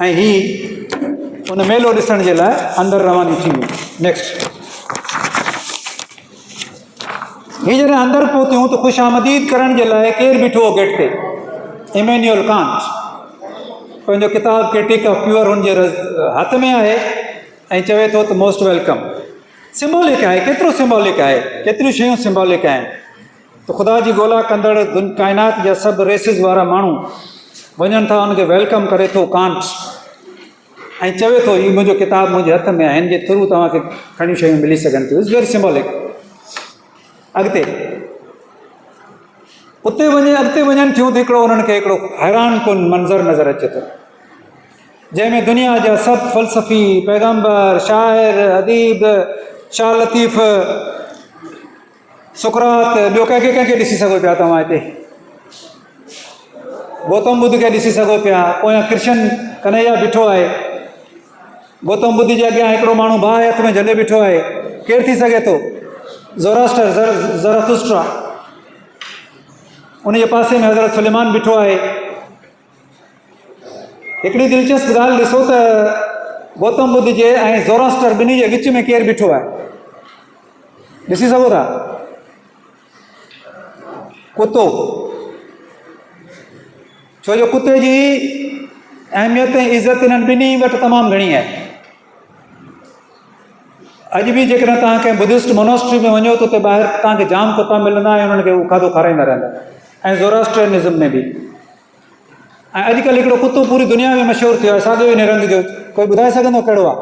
ऐं हीअ उन मेलो ॾिसण जे लाइ अंदरि रवानी थी वियूं। नेक्स्ट, हीअ जॾहिं अंदरि पहुतियूं त ख़ुशि आमदीद करण जे लाइ केरु बीठो हो गेट ते? इमैनुअल कांट पंहिंजो किताब क्रिटिक ऑफ प्योर हुनजे हथ में आहे ऐं चवे थो त मोस्ट वेलकम। सिंबॉलिक आहे, केतिरो सिंबॉलिक आहे, केतिरियूं शयूं सिंबॉलिक आहिनि। त ख़ुदा जी ॻोल्हा कंदड़ काइनात जा सभु रेसिस वारा माण्हू वञनि था, हुनखे वेलकम करे थो कांट, ऐं चवे थो हीउ मुंहिंजो किताबु मुंहिंजे हथ में आहे, हिन जे थ्रू तव्हांखे घणियूं शयूं मिली सघनि थियूं। It's very symbolic. अॻिते अॻिते वञनि थियूं त हिकिड़ो उन्हनि खे हिकिड़ो हैरान कुन मंज़र नज़र अचे थो, जंहिंमें दुनिया जा सभु फ़लसफ़ी, पैगम्बर, शाइर, अदीब, शाह लतीफ़, सुकरात, ॿियो कंहिंखे ॾिसी सघो पिया तव्हां हिते? गौतम बुद्ध खे ॾिसी सघो पिया। पोयां कृष्ण कन्हैया बीठो आहे, गौतम बुद्ध जे अॻियां हिकिड़ो माण्हू भाउ हथ में झंडे बीठो आहे, केरु थी सघे थो? ज़ोरास्टर, ज़रथुस्ट्रा। उन जे पासे में हज़रत सुलेमान बीठो आहे। हिकिड़ी दिलचस्प ॻाल्हि ॾिसो त गौतम बुद्ध जे ऐं ज़ोरास्टर ॿिन्ही जे विच में केरु बीठो आहे? ॾिसी सघो था? कुतो। छो जो कुते जी अहमियत ऐं इज़त इन्हनि ॿिन्ही वटि तमामु घणी आहे। अॼु बि जेकॾहिं तव्हां कंहिं बुद्धिस्ट मोनास्ट्री में वञो त उते ॿाहिरि तव्हांखे जाम कुता मिलंदा ऐं उन्हनि खे उहो खाधो खाराईंदा रहंदा, ऐं ज़ोरास्ट्रियनिज़म में बि। ऐं अॼुकल्ह हिकिड़ो कुतो पूरी दुनिया में मशहूरु थियो आहे, साॻियो ई रंग जो, कोई ॿुधाए सघंदो कहिड़ो आहे?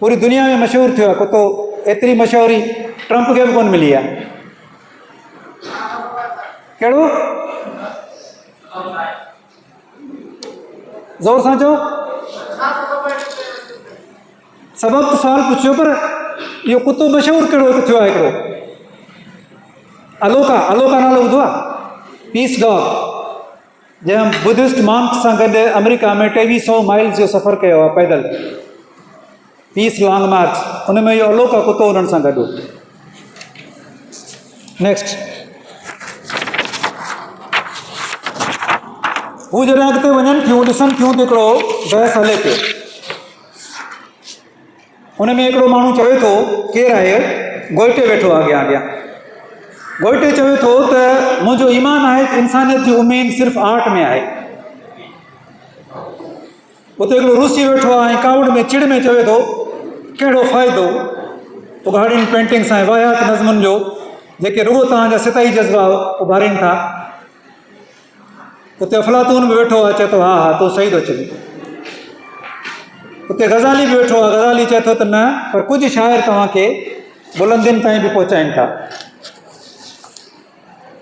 पूरी दुनिया में मशहूरु थियो आहे कुतो, एतिरी मशहूरी ट्रंप खे बि कोन मिली आहे। कहिड़ो? ज़ोर सां चओ। सबबु त सुवाल पुछियो, पर इहो कुतो मशहूरु कहिड़ो थियो आहे? हिकिड़ो अलोका नालो ॿुधो आहे? पीस डॉग, जंहिं बुद्धिस्ट मॉन्क सां गॾु अमेरिका में 2300 माइल्स जो सफ़र कयो आहे पैदल, पीस लॉन्ग मार्च। उन में इहो अलोका कुतो उन्हनि सां गॾु। नेक्स्ट, हू जॾहिं अॻिते वञनि थियूं ॾिसनि थियूं त हिकिड़ो बहस हले पियो। हुन में हिकिड़ो माण्हू चवे थो, केरु आहे, गोइटे वेठो आहे अॻियां। गोइटे चवे थो त मुंहिंजो ईमान आहे त इंसानियत जी उमेद सिर्फ़ु आर्ट में आहे। उते हिकिड़ो रूसी वेठो आहे ऐं कावड़ में चिड़ में चवे थो, कहिड़ो फ़ाइदो उघाड़ियुनि पेंटिंग्स ऐं वाहियात नज़मुनि जो जेके रुॻो तव्हांजा सिताई जज़्बा उभारीनि था। उते अफ़लातून बि वेठो आहे, चए थो हा हा तूं सही थो चवे। उते गज़ाली बि वेठो आहे, गज़ाली चए थो त न, पर कुझु शाइर तव्हांखे बुलंदियुनि ताईं बि पहुचाइनि था।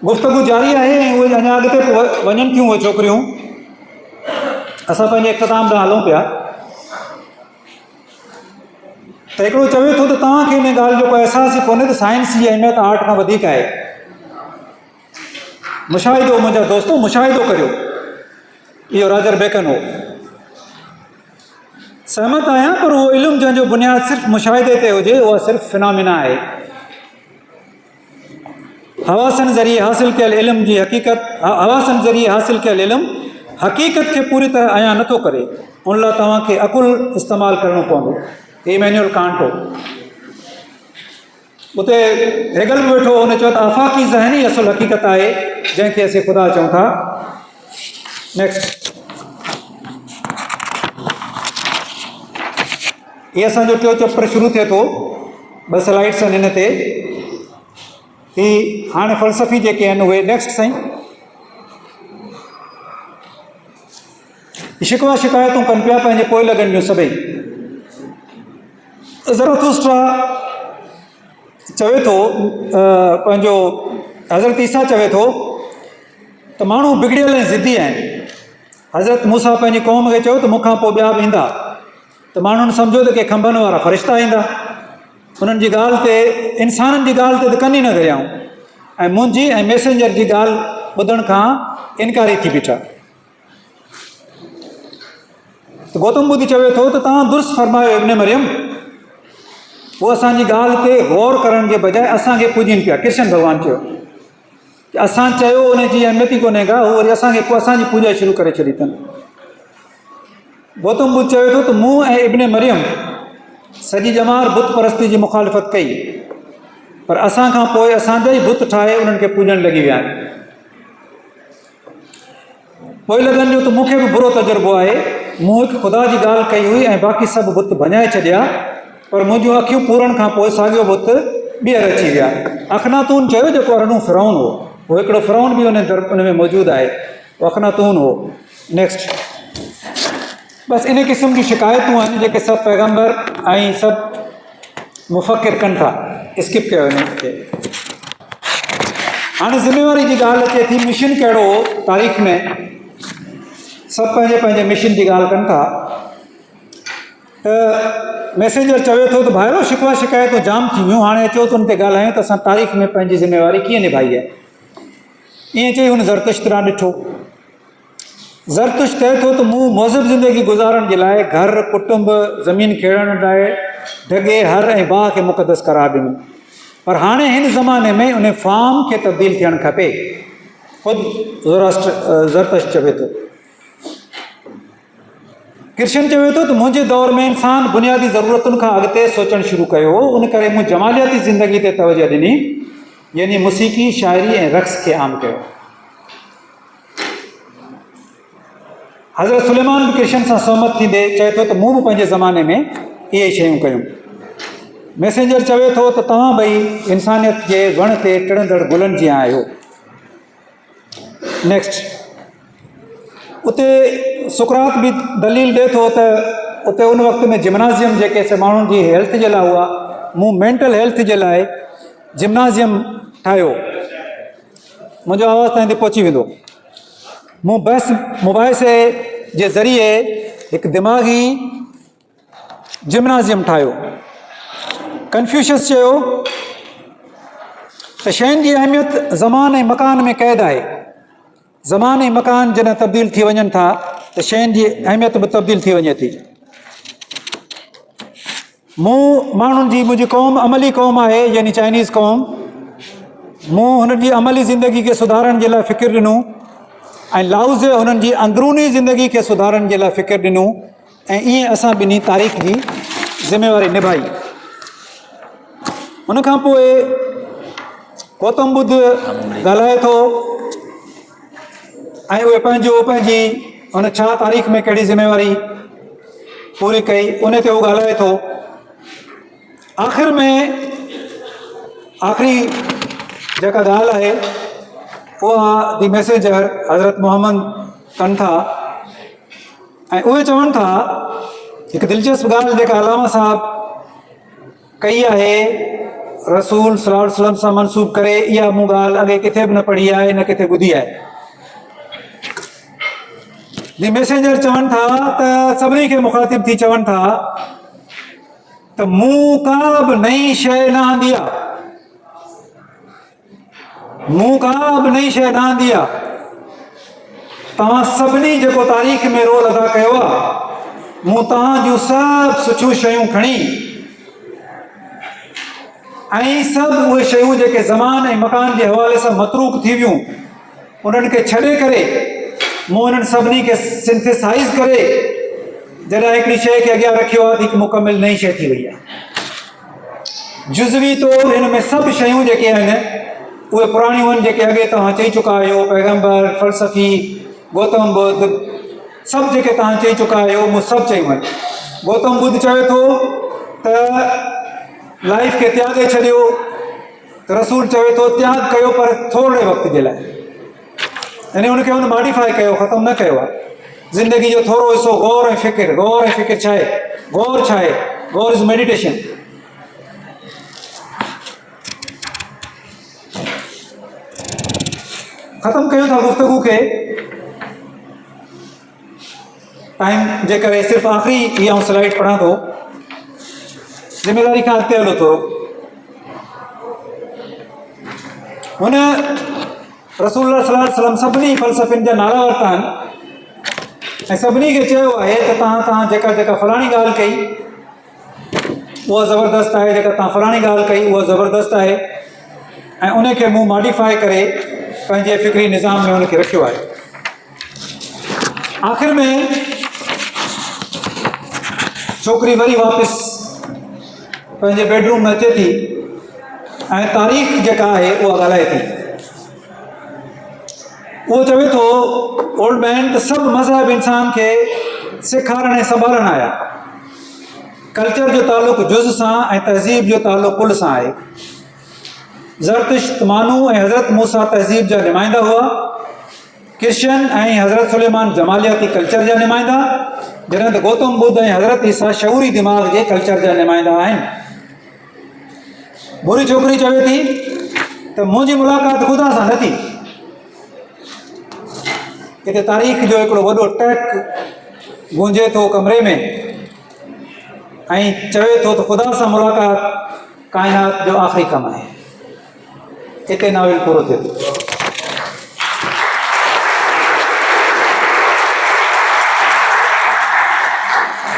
गुफ़्तगू जारी आहे ऐं उहे अञा अॻिते वञनि थियूं उहे छोकिरियूं। असां पंहिंजे इख़्तिताम ॾांहुं हलूं पिया त हिकिड़ो चवे थो त तव्हांखे हिन ॻाल्हि जो को अहसासु ई कोन्हे त साइंस जी अहमियत आर्ट खां वधीक आहे। मुशाहिदो मुंहिंजा दोस्तो, मुशाहिदो करियो। इहो रॉजर बेकन हो। सहमत आहियां, पर उहो इल्मु जंहिंजो बुनियादु सिर्फ़ु मुशाहिदे ते हुजे उहा सिर्फ़ु फिनोमिना आहे। हवासनि ज़रिए हासिलु कयल इल्मु जी हक़ीक़त, हवासनि ज़रिए हासिलु कयल इल्मु हक़ीक़त खे पूरी तरह अयां नथो करे। उन लाइ तव्हांखे अकुलु इस्तेमालु करिणो पवंदो। इमैनुअल कांट हो। उते हेगल बि वेठो, हुन चयो त आफ़ाक़ी ज़हनी असुलु हक़ीक़त आहे जंहिंखे असीं ख़ुदा चऊं था। नेक्स्ट, इहे असांजो टियों चैप्टर शुरू थिए थो। 2 स्लाइड्स आहिनि हिन ते। ही हाणे फ़लसफ़ी जेके आहिनि उहे नेक्स्ट साईं। शिकवा शिकायतूं कनि पिया पंहिंजे पोइ लॻनि जूं सभई। ज़रथुस्ट्रा चवे थो, पंहिंजो हज़रत ईसा चवे थो त माण्हू बिगड़ियल ऐं ज़िदी आहिनि। हज़रत मूसा पंहिंजी क़ौम खे चयो त मूंखां पोइ ॿिया बि ईंदा त माण्हुनि सम्झो त के खंभनि वारा फ़रिश्ता ईंदा। उन्हनि जी ॻाल्हि ते, इंसाननि जी ॻाल्हि ते त कन ई न करियाऊं ऐं मुंहिंजी ऐं मैसेंजर जी ॻाल्हि ॿुधण खां इनकारी थी बीठा। त गौतम बुद्ध चवे थो त तव्हां दुरुस्त फरमायो इब्न मरियम, उहो असांजी ॻाल्हि ते गौर करण जे बजाए असांखे पूॼनि पिया। कृष्ण भॻवानु चयो कि असां चयो उनजी अहमियत ई कोन्हे का, उहो वरी असांखे असांजी पूॼा शुरू करे छॾी अथनि। गौतम बुद्ध चवे थो त मूं ऐं इब्न मरियम सॼी ॼमार बुत परस्ती जी मुखालिफ़त कई, पर असांखां पोइ असांजा ई बुत ठाहे उन्हनि खे पूॼण लॻी विया आहिनि। पोइ लॻनि जो त मूंखे बि बुरो तजुर्बो आहे। मूं हिकु ख़ुदा जी ॻाल्हि कई हुई ऐं बाक़ी सभु बुत भञाए छॾिया, पर मुंहिंजूं अखियूं पूरनि खां पोइ साॻियो बुत ॿीहर अची विया। अखनातून चयो जेको अरनू फ़िरौन हो, उहो हिकिड़ो फ़िरौन बि उन में मौजूदु आहे, उहो अखनातून हो। नेक्स्ट, बसि इन क़िस्म जूं शिकायतूं आहिनि जेके सभु पैगंबर ऐं सभु मुफ़क्किर कनि था। स्किप कयो हिनखे। हाणे ज़िम्मेवारी जी ॻाल्हि अचे थी, मिशन कहिड़ो हो तारीख़ में। सभु पंहिंजे पंहिंजे मिशन जी ॻाल्हि कनि था। त मैसेंजर चवे थो त भाइरो शिकवा शिकायतूं जाम थी वियूं, हाणे अचो त हुन ते ॻाल्हायूं त असां तारीख़ में पंहिंजी ज़िम्मेवारी कीअं निभाई आहे। ईअं चई हुन ज़रतुश्त ॾांहुं ॾिठो। ज़रतुश्त चए थो त मूं मौज़िब ज़िंदगी गुज़ारण जे लाइ घर, कुटुंब, ज़मीन खेड़ण लाइ ढगे, हर ऐं बाह खे मुक़दस करार ॾिनो, पर हाणे हिन ज़माने में उन फार्म खे तब्दील थियणु खपे। ख़ुदि ज़रतुश्त चवे थो। कृष्ण चवे थो त मुंहिंजे दौर में इंसान बुनियादी ज़रूरतुनि खां अॻिते सोचणु शुरू कयो, उन करे मूं जमालियाती ज़िंदगी ते तवजह ॾिनी, यानी मुसीक़ी, शाइरी ऐं रक़्स खे आम कयो। हज़रत सुलेमान बि कृष्ण सां सहमत थींदे चए थो त मूं बि पंहिंजे ज़माने में इहे ई शयूं कयूं। मैसेंजर चवे थो त तव्हां ॿई इंसानियत जे वण ते टिड़ंदड़ गुलनि जीअं आहियो। नेक्स्ट, उते सुकरात बि दलील ॾिए थो त उते उन वक़्त में जिम्नाज़ियम जेके से माण्हुनि जी हेल्थ जे लाइ हुआ, मूं मेंटल हेल्थ जे लाइ जिम्नाज़ियम ठाहियो। मुंहिंजो आवाज़ु ताईं ते पहुची वेंदो। मूं बहस मुबाहिसे जे ज़रिए हिकु दिमाग़ी जिम्नाज़ियम ठाहियो। कन्फ्यूशियस चयो त शयुनि जी अहमियत ज़मान ऐं मकान में क़ैद आहे। ज़मान ऐं मकान जॾहिं तब्दील थी वञनि था त शयुनि जी अहमियत बि तब्दील थी वञे थी। मूं माण्हुनि जी, मुंहिंजी क़ौम अमली क़ौम आहे, यानी चाइनीज़ क़ौम। मूं हुन जी अमली ज़िंदगी खे सुधारण जे लाइ फ़िकिर ॾिनो ऐं लाउज़ हुननि जी अंदरूनी ज़िंदगी खे सुधारण जे लाइ फ़िकिर ॾिनूं ऐं ईअं असां ॿिन्ही तारीख़ जी ज़िम्मेवारी निभाई। उन खां पोइ गौतम बुद्ध ॻाल्हाए थो ऐं उहे पंहिंजी हुन छा तारीख़ में कहिड़ी ज़िम्मेवारी पूरी कई उन ते उहो ॻाल्हाए थो। आख़िर में आख़िरी जेका ॻाल्हि आहे उहा दी मैसेंजर हज़रत मोहम्मद कनि था ऐं उहे चवनि था हिकु दिलचस्प ॻाल्हि जेका अलामा साहब कई आहे रसूल सल्लल्लाहु अलैहि वसल्लम सां मनसूब करे, इहा मूं ॻाल्हि अॻे किथे बि न पढ़ी आहे न किथे ॿुधी आहे। दी मैसेंजर चवनि था त सभिनी खे मुखातिब थी चवनि था त मूं का बि नई शइ न आंदी आहे, मूं का बि नई शइ न आंदी आहे। तव्हां सभिनी जेको तारीख़ में रोल अदा कयो आहे मूं तव्हां जूं सभु सुठियूं शयूं खणी ऐं सभु उहे शयूं जेके ज़मान ऐं मकान जे हवाले सां मतरूक थी वियूं उन्हनि खे छॾे करे मूं उन्हनि सभिनी खे सिंथेसाइज़ करे जॾहिं हिकिड़ी शइ खे अॻियां रखियो आहे त हिकु मुकमिल नई शइ थी वई आहे। जुज़वी तौरु हिन में सभु शयूं जेके आहिनि उहे पुराणियूं आहिनि जेके अॻे तव्हां चई चुका आहियो, पैगम्बर, फ़लसफ़ी, गौतम बुद्ध, सभु जेके तव्हां चई चुका आहियो मूं सभु चयूं आहिनि। गौतम बुद्ध चवे थो त लाइफ खे त्यागे छॾियो, त रसूल चवे थो त्याग कयो पर थोरे वक़्त जे लाइ, यानी उनखे हुन मॉडिफाई कयो, ख़तमु न कयो आहे। ज़िंदगी जो थोरो हिसो गौर ऐं फ़िकिर, गौर ऐं फ़िकिर छा आहे? गौर छा आहे? गौर इज़ मेडिटेशन। ख़तमु कयूं था गुफ़्तगू खे, टाइम जे करे सिर्फ़ु आख़िरी इहा स्लाइड पढ़ां थो, ज़िम्मेदारी खां अॻिते हलो थोरो। हुन रसूल सल्लल्लाहु अलैहि वसल्लम सभिनी फ़लसफ़ियुनि जा नाला वरिता आहिनि ऐं सभिनी खे चयो आहे त तव्हां जेका फलाणी ॻाल्हि कई उहा ज़बरदस्त आहे, जेका तव्हां फलाणी ॻाल्हि कई उहा ज़बरदस्त आहे ऐं उनखे मूं मॉडिफाई करे पंहिंजे फ़िक्री निज़ाम में उनखे रखियो आहे। आख़िर में छोकिरी वरी वापसि पंहिंजे बेडरूम में अचे थी ऐं तारीख़ जेका आहे उहा ॻाल्हाए थी। उहो चवे थो ओल्ड मैन त सभु मज़हब इंसान खे सेखारण ऐं संभालण आया। कल्चर जो तालुक़ु जुज़ सां ऐं तहज़ीब जो तालुक़ु कुल सां आहे। ज़रतुश्त मानू ऐं हज़रत मूसा तहज़ीब जा नुमाइंदा हुआ, क्रिश्चन ऐं हज़रत सुलेमान जमालियाती कल्चर जा नुमाइंदा, जॾहिं त गौतम बुद्ध ऐं हज़रत ईसा शऊरी दिमाग़ जे कल्चर जा नुमाइंदा आहिनि। बुरी छोकिरी चवे थी त मुंहिंजी मुलाक़ात ख़ुदा सां न थी। हिते तारीख़ जो हिकिड़ो वॾो टैक गूंजे थो कमरे में ऐं चवे थो त ख़ुदा सां मुलाक़ात काइनात जो आख़िरी कमु आहे। हिते नाविल पूरो थिए थो।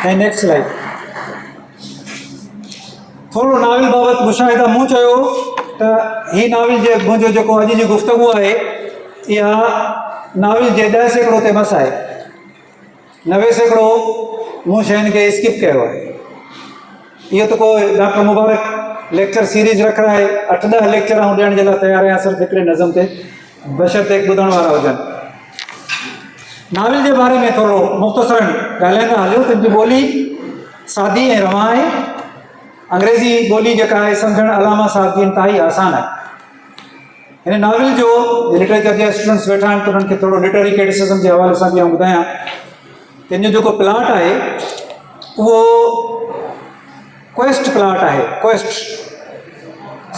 ऐं नेक्स्ट स्लाइड। थोरो नाविल बाबति मुशाहिदा मूं चयो त हीअ नाविल जे मुंहिंजो जेको अॼु जी गुफ़्तगू आहे इहा नाविल जे 10 सैकड़ो ते मस आहे। 90 सैकड़ो मूं शयुनि खे स्किप कयो आहे। इहो त को डॉक्टर मुबारक लेक्चर सीरीज़ रख रहा है, 8-10 लेक्चर आऊं ॾियण जे लाइ तयारु आहियां सिर्फ़ु हिकिड़े नज़म ते, बशर्ते ॿुधण वारा हुजनि। नाविल जे बारे में थोरो मुख़्तसरन ॻाल्हाईंदा हलियो। तुंहिंजी ॿोली सादी ऐं रवां आहे। अंग्रेज़ी ॿोली जेका आहे सम्झणु अलामा साहब जी इंतिहाई आसान आहे। हिन नाविल जो लिटरेचर जा स्टूडेंट्स वेठा आहिनि त उन्हनि खे थोरो लिटरेरी क्रिटिसिज़म जे हवाले सां बि ॿुधायां। हिन जो जेको प्लाट आहे उहो क्वेस्ट प्लाट आहे। क्वेस्ट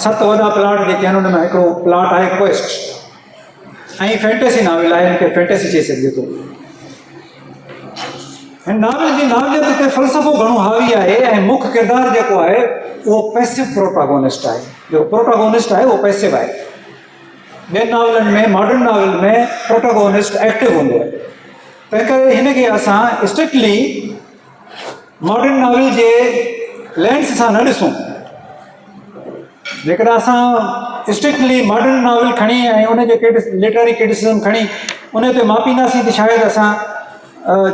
7 वॾा प्लाट जेके आहिनि उन में हिकिड़ो प्लाट आहे क्वेस्ट ऐं फैंटेसी नाविल आहे। हिनखे फैंटेसी चई सघिजे थो। हिन नाविल जी नाविलियत ते फ़लसफ़ो घणो हावी आहे ऐं मुख्य किरदारु जेको आहे उहो पैसिव प्रोटागोनिस्ट आहे। जेको प्रोटागोनिस्ट आहे उहो पैसिव आहे। ॿियनि नाविलनि में, मॉडर्न नाविल में प्रोटागोनिस्ट एक्टिव हूंदो आहे। तंहिं करे हिनखे असां स्ट्रिक्टली मॉडर्न नाविल जे लेंस सां न ॾिसूं। जेकॾहिं असां स्ट्रिक्टली मॉडर्न नॉवल खणी ऐं उनजे लिटरेरी क्रिटिसिज्म खणी उन ते मापींदासीं त शायदि असां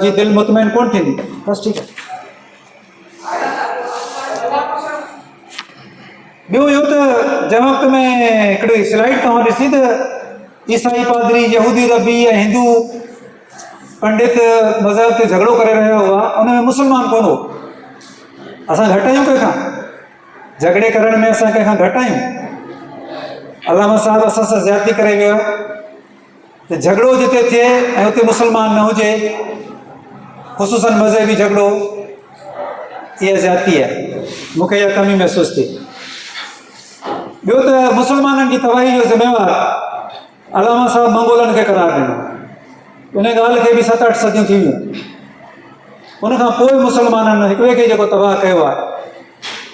जी दिलि मुतमइन कोन थींदी। बसि ठीकु आहे। ॿियो इहो त जंहिं वक़्त में हिकिड़ी स्लाइड तव्हां ॾिसी त ईसाई पादरी यहूदी रबी ऐं हिंदू पंडित मज़हब ते झगड़ो करे रहिया हुआ, उन में मुस्लमान कोन हो। असां घटि आहियूं कंहिंखां झगड़े करण में, असां कंहिंखां घटि आहियूं। अलामा साहब असां सां ज़्यादती करे वियो त झगड़ो जिते थिए ऐं उते मुस्लमान न हुजे, ख़ुसूसन मज़हबी झगड़ो, इहा ज़्यादती आहे। मूंखे इहा कमी महसूसु थी। ॿियो त मुस्लमाननि जी तबाही जो ज़िम्मेवार अलामा साहब मंगोलनि खे करार ॾिनो। उन ॻाल्हि खे बि 7-8 सदियूं थी वियूं। उनखां पोइ मुस्लमाननि हिक ॿिए खे जेको तबाह कयो आहे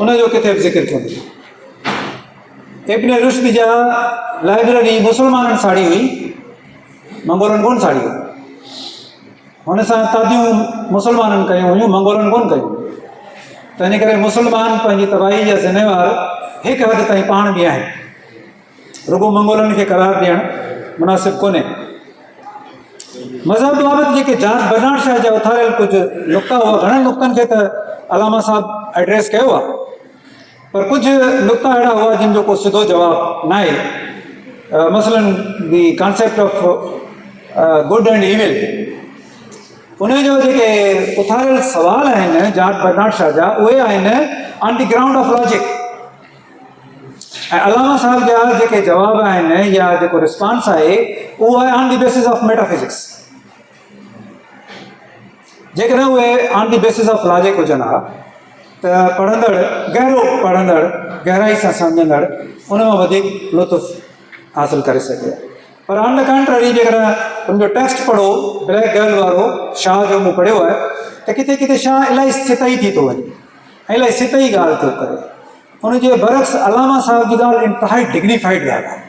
उनजो किथे बि ज़िक्र कोन्हे। इब्न रुश्द जा लाइब्रेरी मुस्लमाननि साड़ी हुई, मंगोलनि कोन साड़ी हुई। हुन सां तादियूं मुस्लमाननि कयूं हुयूं, मंगोलनि कोन कयूं। तंहिंजे करे मुस्लमान पंहिंजी तबाही जा ज़िम्मेवार हिकु हद ताईं पाण बि आहिनि। रुगो मंगोलनि खे करार ॾियणु मुनासिबु कोन्हे। मज़हब बाबति जेके जॉर्ज बर्नार्ड शॉ जा उथारियल कुझु नुक़्ता हुआ, घणनि नुक़्तनि खे त अलामा साहब एड्रेस कयो आहे, पर कुझु नुक़्ता अहिड़ा हुआ जिन जो को सिधो जवाबु न आहे। मसलन the concept of good and evil, उनजो जेके उथारियल सवाल आहिनि जॉर्ज बर्नार्ड शॉ जा, उहे आहिनि on the ground of logic. ऐं अलामा साहब जा जेके जवाब आहिनि या जेको रिस्पॉन्स आहे उहो आहे on the basis of metaphysics. जेकॾहिं उहे on the basis of logic हुजनि हा त पढ़ंदड़, गहरो पढ़ंदड़, गहराई सां सम्झंदड़ उन मां वधीक लुत्फ़ हासिल करे सघे। पर ऑन द कंट्ररी जेकॾहिं उनजो टेक्स्ट पढ़ो, ब्लैक गर्ल वारो शाह जो मूं पढ़ियो आहे, त किथे किथे शाह इलाही सितई थी थो वञे ऐं इलाही सितई ॻाल्हि थो करे। उनजे बरक्स अलामा साहब जी ॻाल्हि इंतिहाई डिग्निफाइड ॻाल्हि आहे।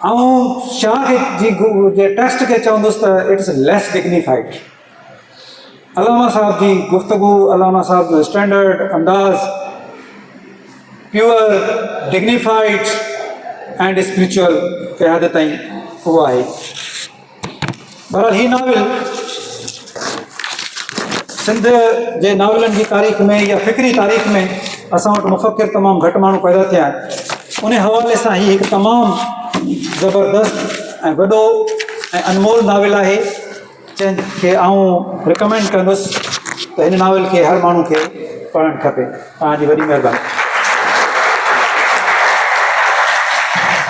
ऐं शाह जे टेक्स्ट खे चवंदुसि त इट्स लेस डिग्निफाइड। अलामा साहब जी गुफ़्तगू, अलामा साहब जो स्टैंडर्ड अंदाज़ प्योर डिग्निफाइड एंड स्पिरिचुअल कंहिं हद ताईं उहो आहे। बहरहाल हीअ नाविल सिंध जे नावलनि जी तारीख़ में या फ़िक्री तारीख़ में असां वटि मुफ़क्किर तमामु घटि माण्हू पैदा थिया आहिनि। उन हवाले सां हीअ हिकु तमामु ज़बरदस्त ऐं वॾो ऐं अनमोल नाविल आहे, जंहिंखे आऊं रिकमेंड कंदुसि त हिन नाविल खे हर माण्हू खे पढ़णु खपे। तव्हांजी वॾी महिरबानी।